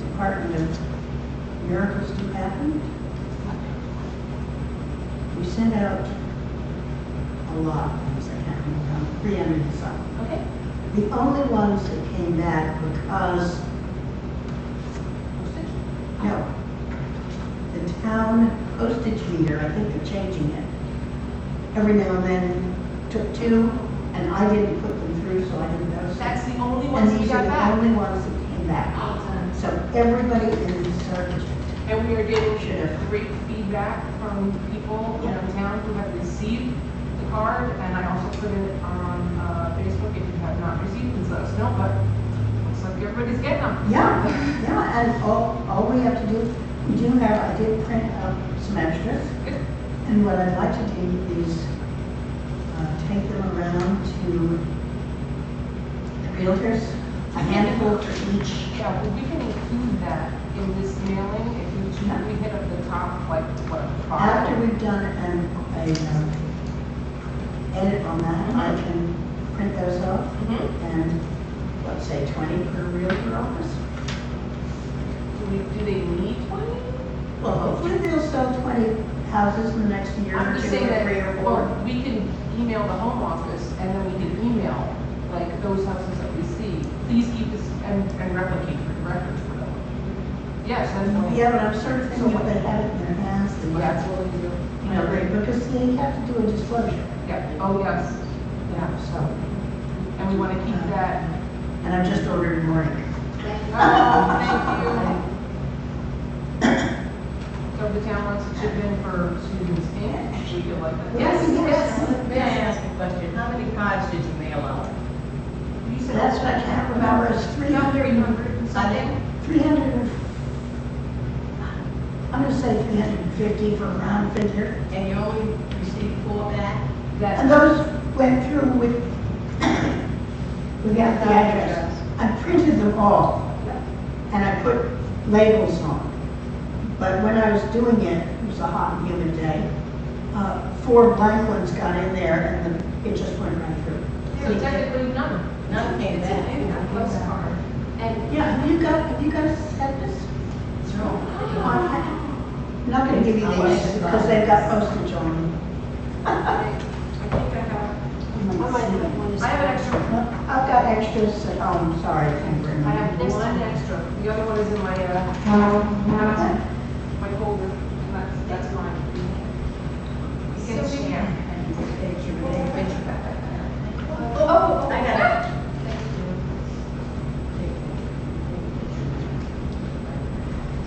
[SPEAKER 1] Department of Miracles Do Happen. We sent out a lot of things, I can't remember, 300 and something.
[SPEAKER 2] Okay.
[SPEAKER 1] The only ones that came back because, no, the town postage meter, I think they're changing it. Every now and then took 2, and I didn't put them through, so I didn't know.
[SPEAKER 2] That's the only ones
[SPEAKER 1] And
[SPEAKER 2] we
[SPEAKER 1] these
[SPEAKER 2] got
[SPEAKER 1] are the
[SPEAKER 2] back.
[SPEAKER 1] only ones that came back. So everybody in the circuit,
[SPEAKER 2] And we are getting
[SPEAKER 1] Sure.
[SPEAKER 2] great feedback from people
[SPEAKER 1] Yeah.
[SPEAKER 2] around town who have received the card. And I also put it on Facebook. If you have not received, please let us know. But looks like everybody's getting them.
[SPEAKER 1] yeah, yeah, and all we have to do, we do have, I did print out some extras.
[SPEAKER 2] Good.
[SPEAKER 1] And what I'd like to do is take them around to the realtors, a handful for each.
[SPEAKER 2] Yeah, well, we can include that in this mailing if you choose. We hit up the top, like, what, 5?
[SPEAKER 1] After we've done an edit on that, I can print those off and, let's say, 20 per realtor office.
[SPEAKER 2] Do they need 20?
[SPEAKER 1] Well, hopefully they'll sell 20 houses in the next year
[SPEAKER 2] I'm
[SPEAKER 1] or
[SPEAKER 2] just
[SPEAKER 1] 2
[SPEAKER 2] saying
[SPEAKER 1] or 3
[SPEAKER 2] that,
[SPEAKER 1] or 4.
[SPEAKER 2] well, we can email the home office and then we can email, like, those houses that we see. Please keep this and replicate for the records for them. Yes, that's what.
[SPEAKER 1] Yeah, but I'm sort of thinking if they have it in their hands, they might,
[SPEAKER 2] That's what we do.
[SPEAKER 1] you know, because they have to do a disclosure.
[SPEAKER 2] Yeah, oh, yes,
[SPEAKER 1] Yeah, so,
[SPEAKER 2] and we want to keep that.
[SPEAKER 1] and I've just ordered more ink.
[SPEAKER 2] Oh, thank you. So if the town wants to chip in for students' ink, we could like that.
[SPEAKER 1] Yes, yes.
[SPEAKER 13] May I ask a question? How many cards did you mail out?
[SPEAKER 2] You said
[SPEAKER 1] That's what I can't remember, it's 300
[SPEAKER 2] and something?
[SPEAKER 1] 300, I'm gonna say 350 for a round figure.
[SPEAKER 13] And you only received 4 back?
[SPEAKER 1] And those went through without the address. I printed them all, and I put labels on. But when I was doing it, it was a hot and humid day, 4 blank ones got in there, and it just went right through.
[SPEAKER 2] So technically, none.
[SPEAKER 13] None came
[SPEAKER 2] It's an
[SPEAKER 13] back.
[SPEAKER 2] ink postcard.
[SPEAKER 11] And
[SPEAKER 1] Yeah, have you guys had this?
[SPEAKER 13] No.
[SPEAKER 1] I'm not gonna give you these, because they've got postage on them.
[SPEAKER 2] I think I have.
[SPEAKER 11] I might have one as
[SPEAKER 2] I have an extra.
[SPEAKER 1] I I've got extras, oh, I'm sorry, I can't bring
[SPEAKER 2] I have
[SPEAKER 1] them.
[SPEAKER 2] one extra. The other one is in my, my folder. That's mine. You can share.
[SPEAKER 13] Oh, I got it.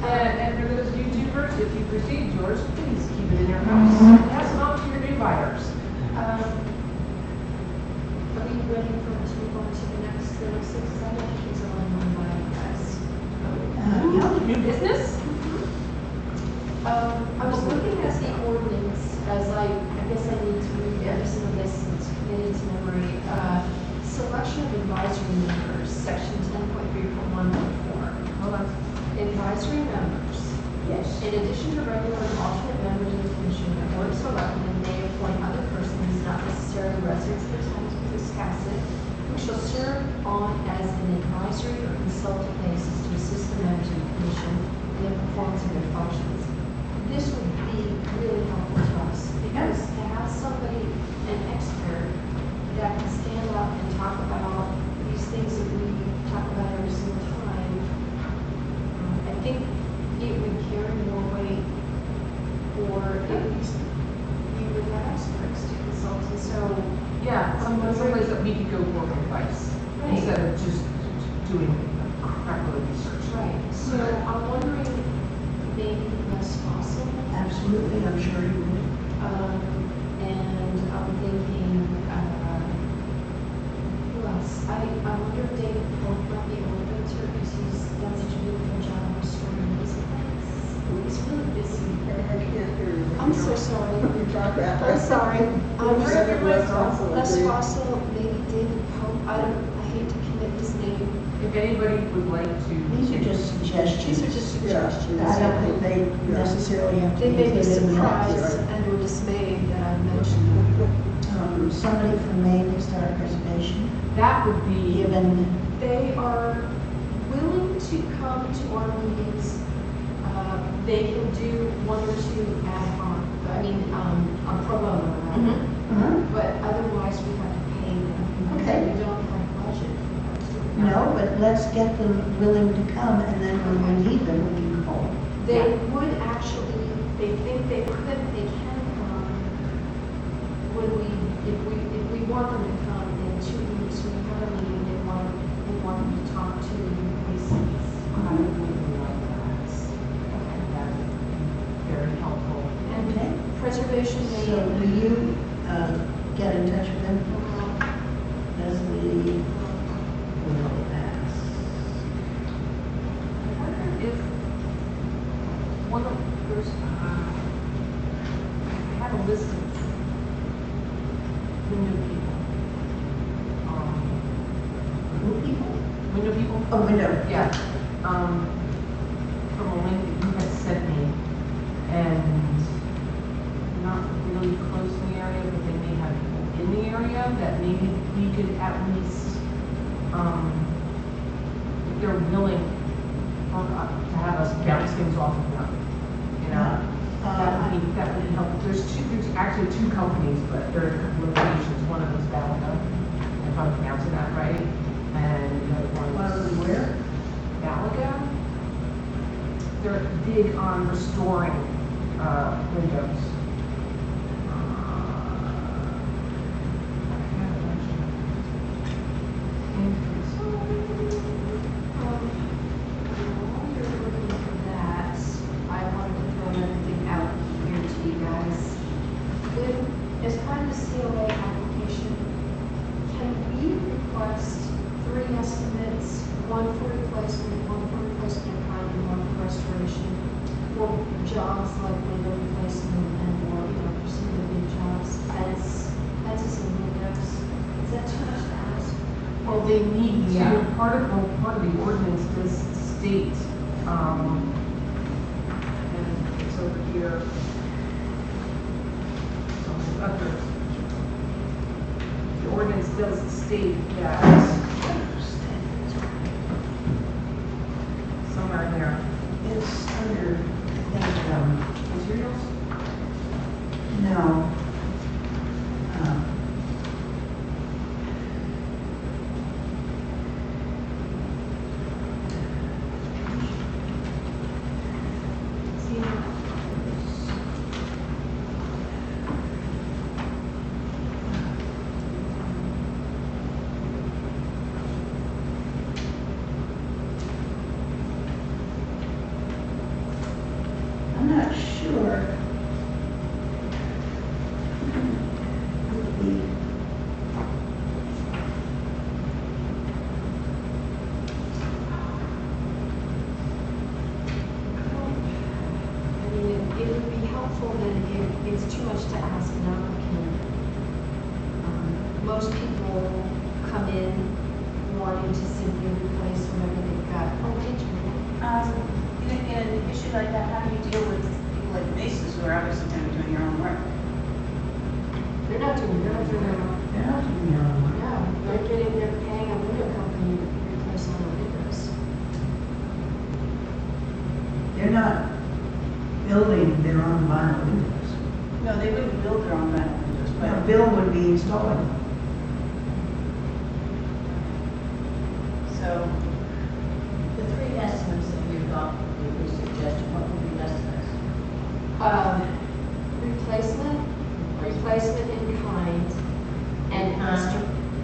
[SPEAKER 2] And for those YouTubers, if you've received yours, please keep it in your house. Pass them on to your new buyers.
[SPEAKER 11] Are we ready for us to move on to the next 6 items? Or on my list?
[SPEAKER 1] Yeah.
[SPEAKER 2] New business?
[SPEAKER 11] I was looking at the ordinance as I guess I need to read every single this since committed to memory. Selection of advisory members, section 10.3.1.4.
[SPEAKER 2] Hold on.
[SPEAKER 11] Advisory members.
[SPEAKER 1] Yes.
[SPEAKER 11] In addition to regular and alternate members of the commission, the board of selectmen may appoint other persons not necessarily residents of the town of Wiscasset who shall serve on as an advisory or consultant basis to assist the members of the commission in the performance of their functions. This would be really helpful to us because to have somebody, an expert, that can stand up and talk about these things that we talk about every single time, I think it would carry more weight, or at least we would have experts to consult. And so,
[SPEAKER 2] Yeah, some ways that we could go for advice
[SPEAKER 11] Right.
[SPEAKER 2] instead of just doing crap load of research.
[SPEAKER 11] right. So I'm wondering, maybe less fossil.
[SPEAKER 1] Absolutely, I'm sure you would.
[SPEAKER 11] And I'm thinking, who else? I wonder if David Pope might be a little bit too, because he's done such a beautiful job restoring his place. He's really busy.
[SPEAKER 4] I can't hear you.
[SPEAKER 11] I'm so sorry.
[SPEAKER 4] You're talking about.
[SPEAKER 11] I'm sorry.
[SPEAKER 4] Less fossil.
[SPEAKER 11] Less fossil, maybe David Pope. I hate to commit his name.
[SPEAKER 2] If anybody would like to.
[SPEAKER 1] These are just suggestions.
[SPEAKER 11] These are just suggestions.
[SPEAKER 1] I don't think they necessarily have to
[SPEAKER 11] They
[SPEAKER 1] be
[SPEAKER 11] may be
[SPEAKER 1] included in the minutes.
[SPEAKER 11] surprised and or dismayed that I mentioned them.
[SPEAKER 1] Somebody from Maine Historic Preservation,
[SPEAKER 2] That would be,
[SPEAKER 1] given,
[SPEAKER 11] They are willing to come to our meetings. They can do 1 or 2 ad hoc, I mean, a pro bono, but otherwise we have to pay them.
[SPEAKER 1] Okay.
[SPEAKER 11] We don't have budget for that.
[SPEAKER 1] no, but let's get them willing to come, and then when we need them, we can call.
[SPEAKER 11] They would actually, they think they could, they can come when if we want them to come in 2 weeks, when we have a meeting, we want them to talk to police.
[SPEAKER 2] I would really like that. That would be very helpful.
[SPEAKER 1] Okay.
[SPEAKER 11] And preservation may.
[SPEAKER 1] So will you get in touch with them? Leslie will ask.
[SPEAKER 2] I wonder if one of, there's, I have a list of window people.
[SPEAKER 1] Who people?
[SPEAKER 2] Window people?
[SPEAKER 1] Oh, window.
[SPEAKER 2] Yeah, from a link that you had sent me, and not really close in the area, but they may have people in the area that maybe we could at least, if they're willing to have us bounce things off of them, you know? That would help. There's actually 2 companies, but there are a couple of locations. One of them's Balaga, if I'm pronouncing that right, and the other one
[SPEAKER 1] One of
[SPEAKER 2] is
[SPEAKER 1] them where?
[SPEAKER 2] Balaga. They're big on restoring windows.
[SPEAKER 11] While you're looking for that, I wanted to throw another thing out here to you guys. As part of the COA application, can we request 3 estimates, 1 for replacement, 1 for replacement of kind, and 1 for restoration, for jobs like window replacement and or, for some of the big jobs, fences and windows? Is that too much to ask?
[SPEAKER 2] Well, they need to, part of the ordinance does state, and it's over here. So, up there. The ordinance does state that somewhere in there,
[SPEAKER 1] It's under, I think,
[SPEAKER 2] materials?
[SPEAKER 1] no. not sure.
[SPEAKER 3] I mean, it would be helpful that if it's too much to ask an applicant. Most people come in wanting to simply replace whatever they've got. Oh, did you?
[SPEAKER 13] In an issue like that, how do you deal with people like masons who are obviously going to be doing your own work?
[SPEAKER 3] They're not doing their own.
[SPEAKER 1] They're not doing their own work.
[SPEAKER 3] No, they're paying a window company to replace all the windows.
[SPEAKER 1] They're not building their own vinyl windows.
[SPEAKER 13] No, they wouldn't build their own vinyl windows,
[SPEAKER 1] No,
[SPEAKER 13] but
[SPEAKER 1] Bill would be installing them.
[SPEAKER 13] so,
[SPEAKER 14] The three estimates that we've got, that we suggested, what would be estimates?
[SPEAKER 3] Replacement in kind, and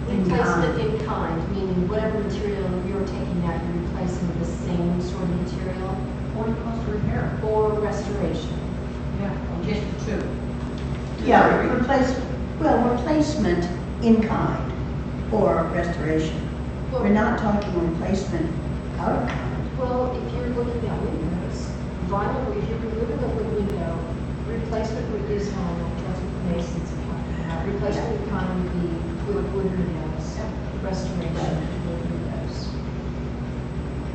[SPEAKER 1] In
[SPEAKER 3] replacement
[SPEAKER 1] kind.
[SPEAKER 3] in kind, meaning whatever material you're taking out, you're replacing with the same sort of material,
[SPEAKER 2] Or the cost of repair.
[SPEAKER 3] or restoration.
[SPEAKER 2] Yeah.
[SPEAKER 14] Just the two.
[SPEAKER 1] Yeah, replacement in kind or restoration. We're not talking replacement out of kind.
[SPEAKER 3] Well, if you're looking at windows, vinyl, if you're removing a window, replacement is vinyl, that's what the masons are talking about. Replacement in kind would be wood windows, restoration wood windows.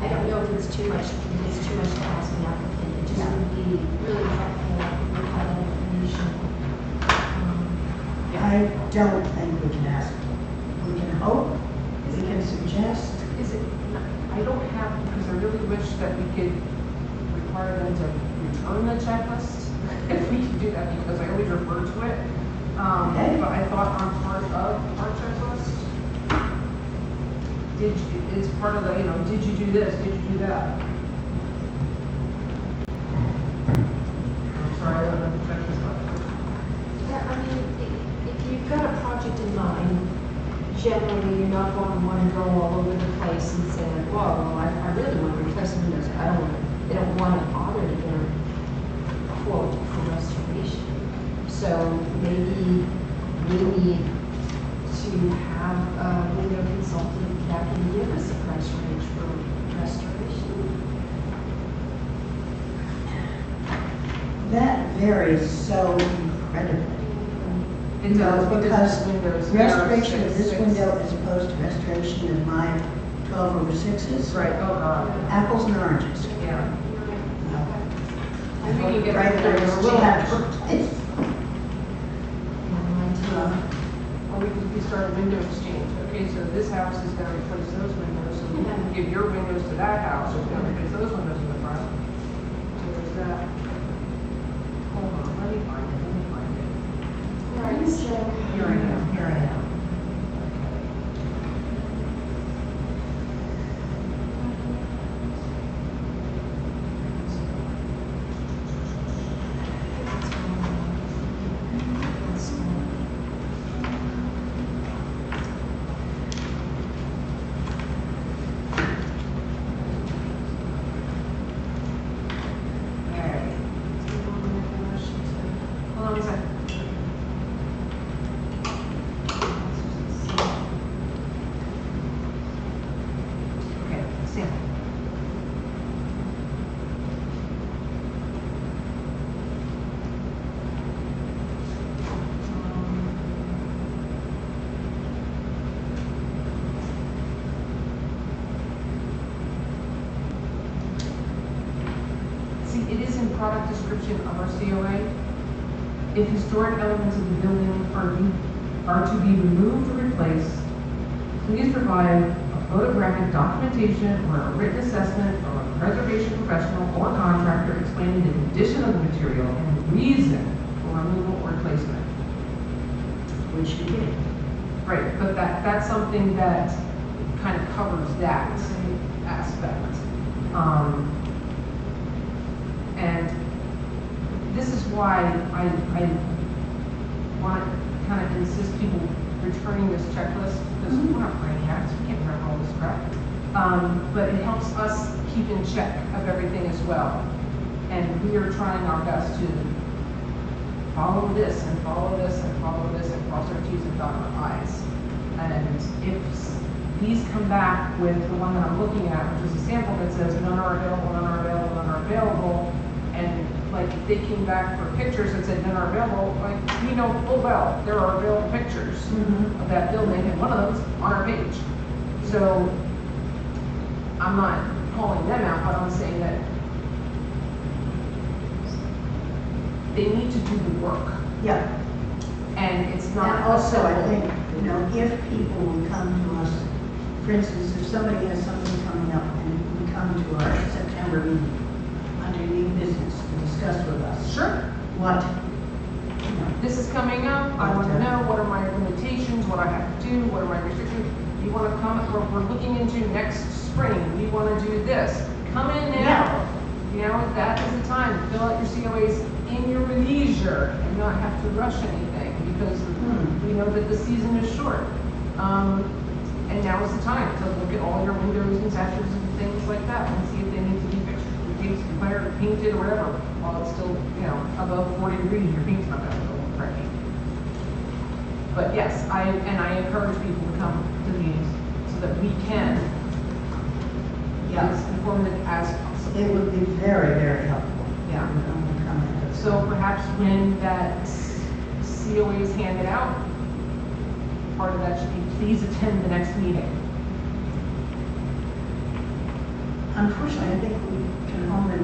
[SPEAKER 3] I don't know if it's too much to ask an applicant, it just would be really helpful with that information.
[SPEAKER 1] I don't think we can ask. We can hope, we can suggest.
[SPEAKER 2] Is it, I don't have, because I really wish that we could require them to return the checklist, if we could do that, because I always refer to it.
[SPEAKER 1] Okay.
[SPEAKER 2] But I thought on part of our checklist, it's part of the, did you do this, did you do that? I'm sorry, I don't know the checklist.
[SPEAKER 3] Yeah, I mean, if you've got a project in mind, generally you're not going to want to go all over the place and say, well, I really want to replace windows. They don't want to bother to get a quote for restoration. So maybe we need to have a window consultant that can give us a price range for restoration.
[SPEAKER 1] That varies so incredibly.
[SPEAKER 2] It does,
[SPEAKER 1] Because
[SPEAKER 2] windows.
[SPEAKER 1] restoration of this window as opposed to restoration of my 12/6s.
[SPEAKER 2] Right, oh, God,
[SPEAKER 1] Apples and oranges.
[SPEAKER 2] yeah.
[SPEAKER 1] I
[SPEAKER 2] Maybe you get
[SPEAKER 1] right
[SPEAKER 2] rid
[SPEAKER 1] there,
[SPEAKER 2] of
[SPEAKER 1] we'll
[SPEAKER 2] those
[SPEAKER 1] have to replace.
[SPEAKER 2] Or we start a window exchange. Okay, so this house is gonna replace those windows, so you can give your windows to that house, who's gonna replace those windows in the front. So there's that. Hold on, let me find it.
[SPEAKER 3] All right, so.
[SPEAKER 2] Here I am.
[SPEAKER 1] Here I am.
[SPEAKER 2] Hold on a second. Okay, Sam. See, it is in product description of our COA. If historic elements of the building are to be removed or replaced, please provide a photographic documentation or a written assessment from a preservation professional or contractor explaining the condition of the material and reason for removal or replacement.
[SPEAKER 1] Which you did.
[SPEAKER 2] Right, but that's something that kind of covers that aspect. And this is why I want to kind of insist people returning this checklist, because we're not brainiacs, we can't remember all this crap. But it helps us keep in check of everything as well. And we are trying our best to follow this and follow this and follow this and cross our T's and dot our I's. And if these come back with the one that I'm looking at, which is a sample that says none are available, none are available, none are available, and like if they came back for pictures that said none are available, like we know full well there are available pictures of that building, and one of them's on our page. So I'm not calling them out, but I'm saying that they need to do the work.
[SPEAKER 1] Yeah.
[SPEAKER 2] And it's not.
[SPEAKER 1] And also, I think, you know, if people will come to us, for instance, if somebody has something coming up and we come to our September meeting under new business to discuss with us.
[SPEAKER 2] Sure.
[SPEAKER 1] What, you know,
[SPEAKER 2] This is coming up, I want to know what are my limitations, what I have to do, what are my restrictions. You want to come, we're looking into next spring, we want to do this. Come in now. You know, that is the time. Fill out your COAs in your leisure and not have to rush anything because we know that the season is short. And now is the time to look at all your windows and sashes and things like that and see if they need to be fixed, repaired, painted, or whatever. While it's still, you know, above 40 degrees, your paint's not going to go cracking. But yes, I encourage people to come to the meetings so that we can be as informative as possible.
[SPEAKER 1] it would be very, very helpful.
[SPEAKER 2] Yeah.
[SPEAKER 1] Comment.
[SPEAKER 2] So perhaps when that COA is handed out, part of that should be please attend the next meeting.
[SPEAKER 1] Unfortunately, I think we can only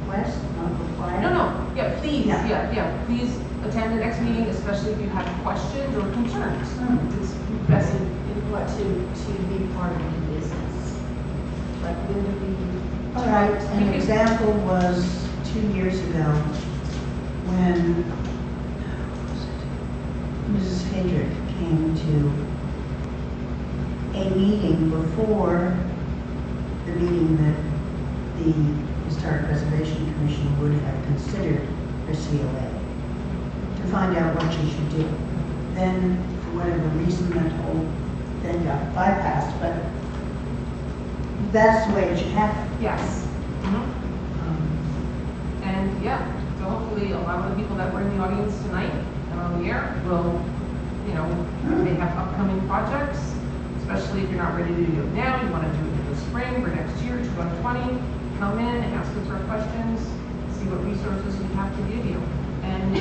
[SPEAKER 1] request, not require.
[SPEAKER 2] No, yeah, please,
[SPEAKER 1] Yeah.
[SPEAKER 2] yeah, please attend the next meeting, especially if you have questions or concerns. It's best in
[SPEAKER 14] What, to be part of the business? Like when do we?
[SPEAKER 1] All right, an example was 2 years ago when Mrs. Hedrick came to a meeting before the meeting that the Historic Preservation Commission would have considered her COA to find out what she should do. Then, for whatever reason, that whole thing got bypassed, but that's the way it should happen.
[SPEAKER 2] Yes. And yeah, so hopefully a lot of the people that were in the audience tonight and on the air will, you know, they have upcoming projects, especially if you're not ready to do it now, you want to do it in the spring for next year, 2020, come in, ask us our questions, see what resources we have to give you. And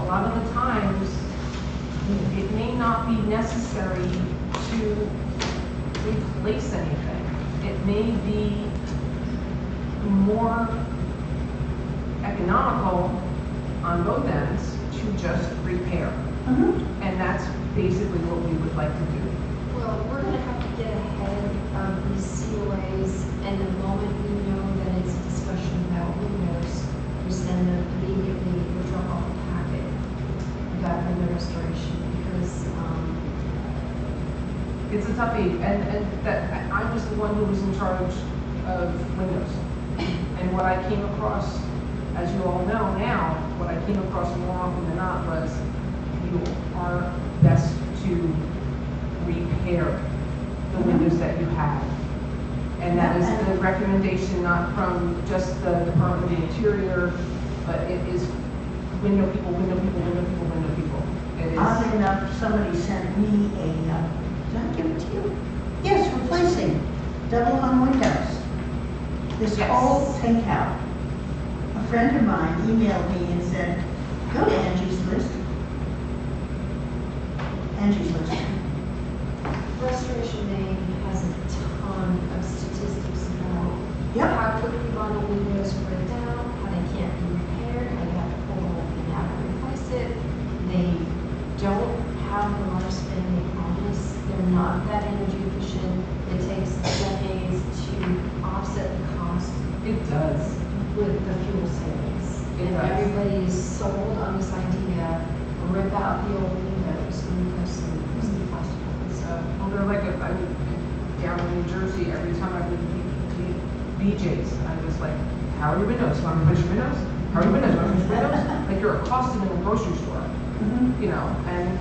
[SPEAKER 2] a lot of the times, it may not be necessary to replace anything. It may be more economical on both ends to just repair. And that's basically what we would like to do.
[SPEAKER 3] Well, we're gonna have to get ahead of these COAs, and the moment we know that it's a discussion about windows, we send them immediately, we drop off a packet about window restoration, because,
[SPEAKER 2] It's a toughie, and that, I was the one who was in charge of windows. And what I came across, as you all know now, what I came across more often than not was you are best to repair the windows that you have. And that is the recommendation, not from just the Department of the Interior, but it is window people, window people, window people, window people. It is.
[SPEAKER 1] Oddly enough, somebody sent me a, did I give it to you? Yes, replacing double hung windows. This
[SPEAKER 2] Yes.
[SPEAKER 1] whole takeout. A friend of mine emailed me and said, go to Angie's List. Angie's List.
[SPEAKER 3] Restoration Maine has a ton of statistics about
[SPEAKER 1] Yep.
[SPEAKER 3] how quickly vinyl windows break down, how they can't be repaired, how you have to pull the whole thing out and replace it. They don't have the lifespan they promise. They're not that energy efficient. It takes decades to offset the cost
[SPEAKER 2] It does.
[SPEAKER 3] with the fuel savings.
[SPEAKER 2] It
[SPEAKER 3] And
[SPEAKER 2] does.
[SPEAKER 3] everybody is sold on this idea, rip out the old windows and replace them with the plastic ones. So
[SPEAKER 2] Well, they're like, I mean, down in New Jersey, every time I would be BJ's, I was like, how are your windows? Want to replace your windows? How are your windows? Want to replace your windows? Like you're accosted in a grocery store, you know, and,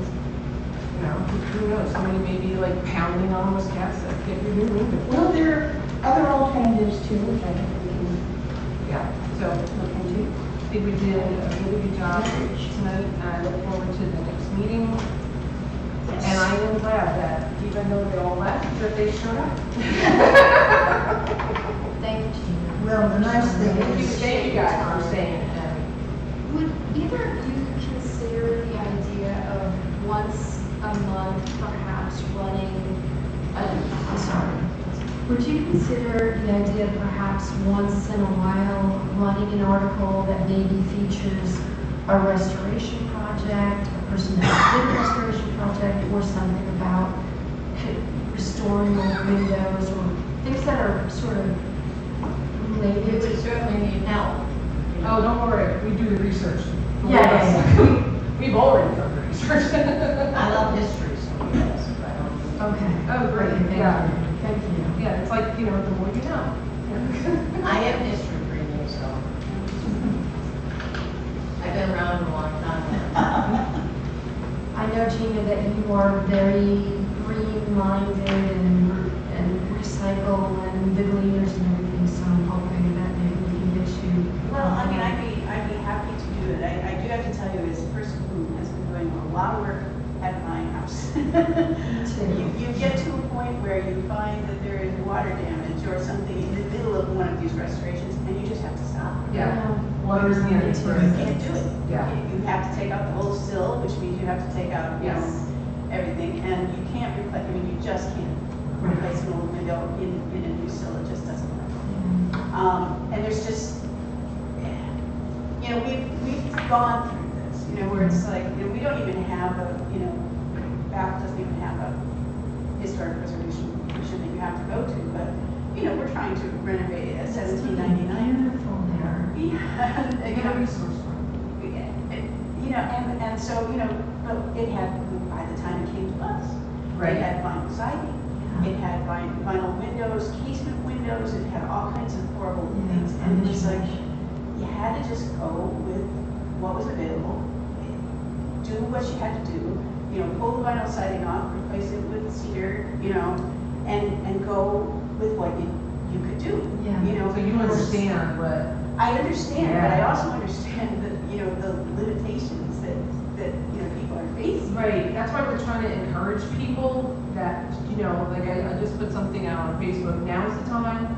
[SPEAKER 2] you know, who knows? Somebody may be like pounding on Wiscasset, get your new window.
[SPEAKER 1] Well, there are other alternatives too, which I think we can
[SPEAKER 2] Yeah, so
[SPEAKER 1] look
[SPEAKER 2] think we did a really good job tonight, and I look forward to the next meeting. And I am glad that even though they all left, that they showed up.
[SPEAKER 11] Thank you.
[SPEAKER 1] Well, the nice thing is,
[SPEAKER 2] Thank you guys for staying.
[SPEAKER 11] Would either of you consider the idea of once a month perhaps running, I'm sorry, would you consider the idea of perhaps once in a while running an article that maybe features a restoration project, a person that did a restoration project, or something about restoring old windows, or things that are sort of
[SPEAKER 14] We
[SPEAKER 11] related
[SPEAKER 14] would
[SPEAKER 11] to...
[SPEAKER 14] certainly need help.
[SPEAKER 2] Oh, don't worry, we do the research.
[SPEAKER 11] Yeah.
[SPEAKER 2] We've already done the research.
[SPEAKER 14] I love history, so yes, but I don't.
[SPEAKER 11] Okay.
[SPEAKER 2] Oh, great,
[SPEAKER 11] Thank
[SPEAKER 2] yeah.
[SPEAKER 11] you. Thank you.
[SPEAKER 2] Yeah, it's like, the more you know.
[SPEAKER 14] I am history reading, so. I've been around a long time now.
[SPEAKER 11] I know, Gina, that you are very green-minded and recycle and the gleaners and everything, so I'm hoping that maybe we can get you.
[SPEAKER 13] Well, I mean, I'd be happy to do it. I do have to tell you, as a person who has been doing a lot of work at my house. You get to a point where you find that there is water damage or something in the middle of one of these restorations, and you just have to stop.
[SPEAKER 2] Yeah. Water's the enemy.
[SPEAKER 13] You can't do it.
[SPEAKER 2] Yeah.
[SPEAKER 13] You have to take out the whole sill, which means you have to take out, you know,
[SPEAKER 2] Yes.
[SPEAKER 13] everything, and you can't replace, I mean, you just can't replace an old window in a new sill, it just doesn't work. And there's just, you know, we've gone through this, you know, where it's like, you know, we don't even have a, you know, Bath doesn't even have a historic preservation commission that you have to go to, but, you know, we're trying to renovate it at 1799.
[SPEAKER 11] Beautiful there.
[SPEAKER 13] Yeah, and, you know, and so, you know, but it had, by the time it came to us,
[SPEAKER 2] Right.
[SPEAKER 13] it had vinyl siding, it had vinyl windows, casement windows, it had all kinds of horrible things, and it was like, you had to just go with what was available, do what you had to do, you know, pull the vinyl siding off, replace it with cedar, you know, and go with what you could do,
[SPEAKER 11] Yeah.
[SPEAKER 13] you know.
[SPEAKER 2] So you understand what,
[SPEAKER 13] I understand,
[SPEAKER 2] Yeah.
[SPEAKER 13] but I also understand that, you know, the limitations that, you know, people are facing.
[SPEAKER 2] right, that's why we're trying to encourage people that, you know, like I just put something out on Facebook, now's the time,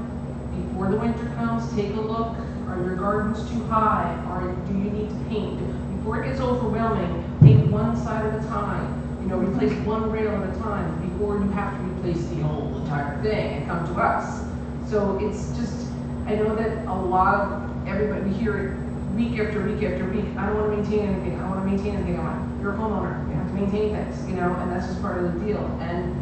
[SPEAKER 2] before the winter comes, take a look, are your gardens too high, or do you need to paint? Before it gets overwhelming, paint one side at a time, you know, replace one rail at a time, before you have to replace the whole entire thing and come to us. So it's just, I know that a lot of everybody, we hear it week after week after week, I don't want to maintain anything, I don't want to maintain anything. I'm like, you're a homeowner, you have to maintain things, you know, and that's just part of the deal. And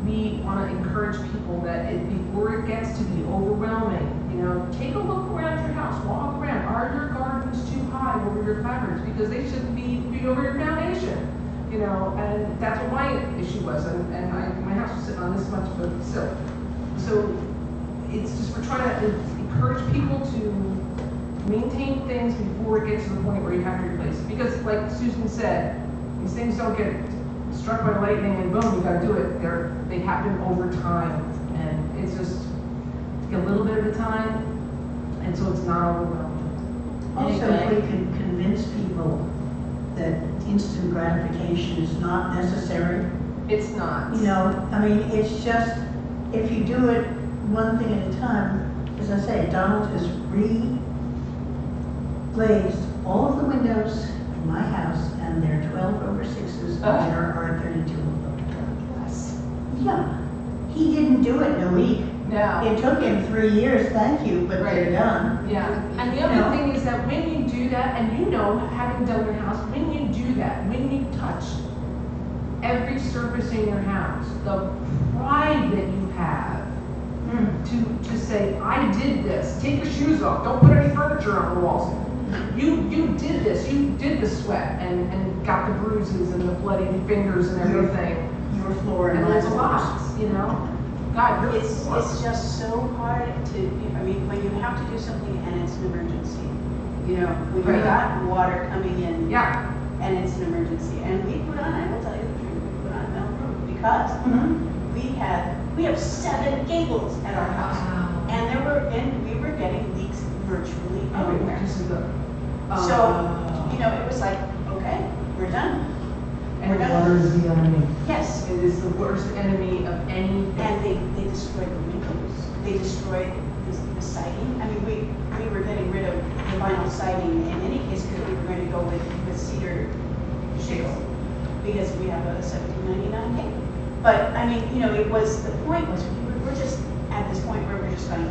[SPEAKER 2] we want to encourage people that before it gets to be overwhelming, you know, take a look around your house, walk around. Are your gardens too high over your cupboards? Because they shouldn't be over your foundation, you know, and that's what my issue was. And my house was sitting on this much of silt. So it's just, we're trying to encourage people to maintain things before it gets to the point where you have to replace it. Because like Susan said, these things don't get struck by lightning and boom, you gotta do it. They happen over time, and it's just a little bit at a time, and so it's not overwhelming.
[SPEAKER 1] also, if we can convince people that instant gratification is not necessary,
[SPEAKER 2] It's not.
[SPEAKER 1] you know, I mean, it's just, if you do it one thing at a time, as I say, Donald has re-glazed all of the windows in my house, and there are 12 over 6s, and there are 32 of them.
[SPEAKER 2] Yes.
[SPEAKER 1] Yeah, he didn't do it in a week.
[SPEAKER 2] No.
[SPEAKER 1] It took him 3 years, thank you, but they're done.
[SPEAKER 2] Yeah, and the other thing is that when you do that, and you know, having done your house, when you do that, when you touch every surface in your house, the pride that you have to say, I did this, take your shoes off, don't put any furniture on the walls. You did this, you did the sweat and got the bruises and the bloody fingers and everything.
[SPEAKER 1] Your floor
[SPEAKER 2] And there's a lot, you know? God, you're
[SPEAKER 13] It's just so hard to, I mean, when you have to do something and it's an emergency, you know, when
[SPEAKER 2] Right.
[SPEAKER 13] you've got water coming in.
[SPEAKER 2] Yeah.
[SPEAKER 13] And it's an emergency, and we put on, I will tell you the truth, we put on metal roof because we have 7 gables at our house.
[SPEAKER 11] Wow.
[SPEAKER 13] And we were getting leaks virtually everywhere. So, you know, it was like, okay, we're done.
[SPEAKER 2] And water is the enemy.
[SPEAKER 13] Yes.
[SPEAKER 2] It is the worst enemy of anything.
[SPEAKER 13] And they destroyed the windows, they destroyed the siding. I mean, we were getting rid of the vinyl siding in any case because we were going to go with cedar shingles because we have a 1799 cake. But, I mean, you know, the point was, we're just at this point where we're just going,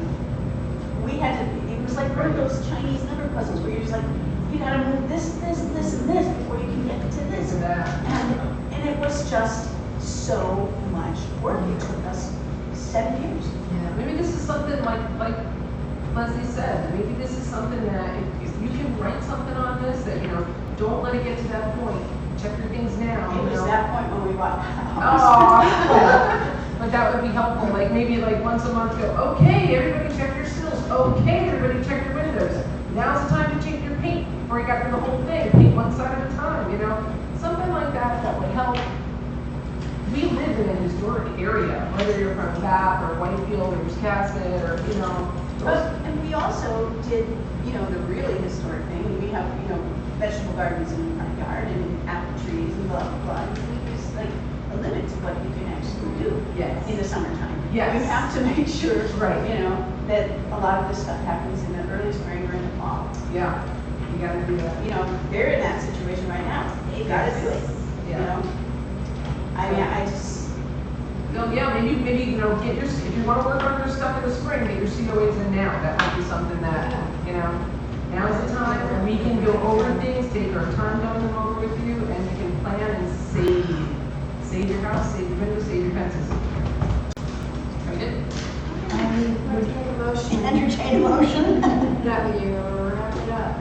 [SPEAKER 13] we had to, it was like one of those Chinese number puzzles where you're just like, you gotta move this, and this before you can get to this. And it was just so much work. It took us 7 years.
[SPEAKER 2] Yeah, maybe this is something like Leslie said, maybe this is something that if you can write something on this, that, you know, don't let it get to that point. Check your things now.
[SPEAKER 13] It was
[SPEAKER 2] you know?
[SPEAKER 13] that point when we bought the house.
[SPEAKER 2] Oh, but that would be helpful, like maybe like once a month, go, okay, everybody check your sills, okay, everybody check your windows. Now's the time to change your paint, before you got through the whole thing, paint one side at a time, you know? Something like that would help. We live in a historic area, whether you're from Bath or Whitefield or Wiscasset or, you know.
[SPEAKER 13] And we also did, you know, the really historic thing. We have, you know, vegetable gardens in the front yard and apple trees and blah, blah, blah. And there's like a limit to what you can actually do
[SPEAKER 2] Yes.
[SPEAKER 13] in the summertime.
[SPEAKER 2] Yes.
[SPEAKER 13] You have to make sure,
[SPEAKER 2] Right.
[SPEAKER 13] you know, that a lot of this stuff happens in the early spring or in the fall.
[SPEAKER 2] Yeah, you gotta do that.
[SPEAKER 13] You know, they're in that situation right now. They gotta do it, you
[SPEAKER 2] Yeah.
[SPEAKER 13] know? I mean, I just,
[SPEAKER 2] No, yeah, maybe, you know, if you wanna work on your stuff in the spring, get your COAs in now. That might be something that, you know, now's the time where we can go over things, take our time going them over with you, and we can plan and save. Save your house, save your windows, save your fences. Right it?
[SPEAKER 3] Let's make a motion.
[SPEAKER 1] Entertain a motion?
[SPEAKER 3] That we wrap it up.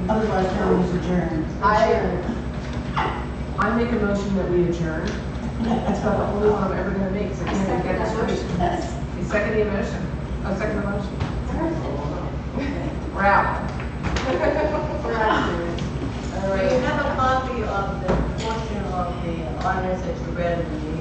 [SPEAKER 1] Otherwise, now we adjourn.
[SPEAKER 2] I make a motion that we adjourn. That's about the only one I'm ever gonna make, so I can't even get it straight. You second the motion? Oh, second the motion. We're out.
[SPEAKER 3] We're out of it.
[SPEAKER 14] Do you have a copy of the portion of the ordinance that you read in the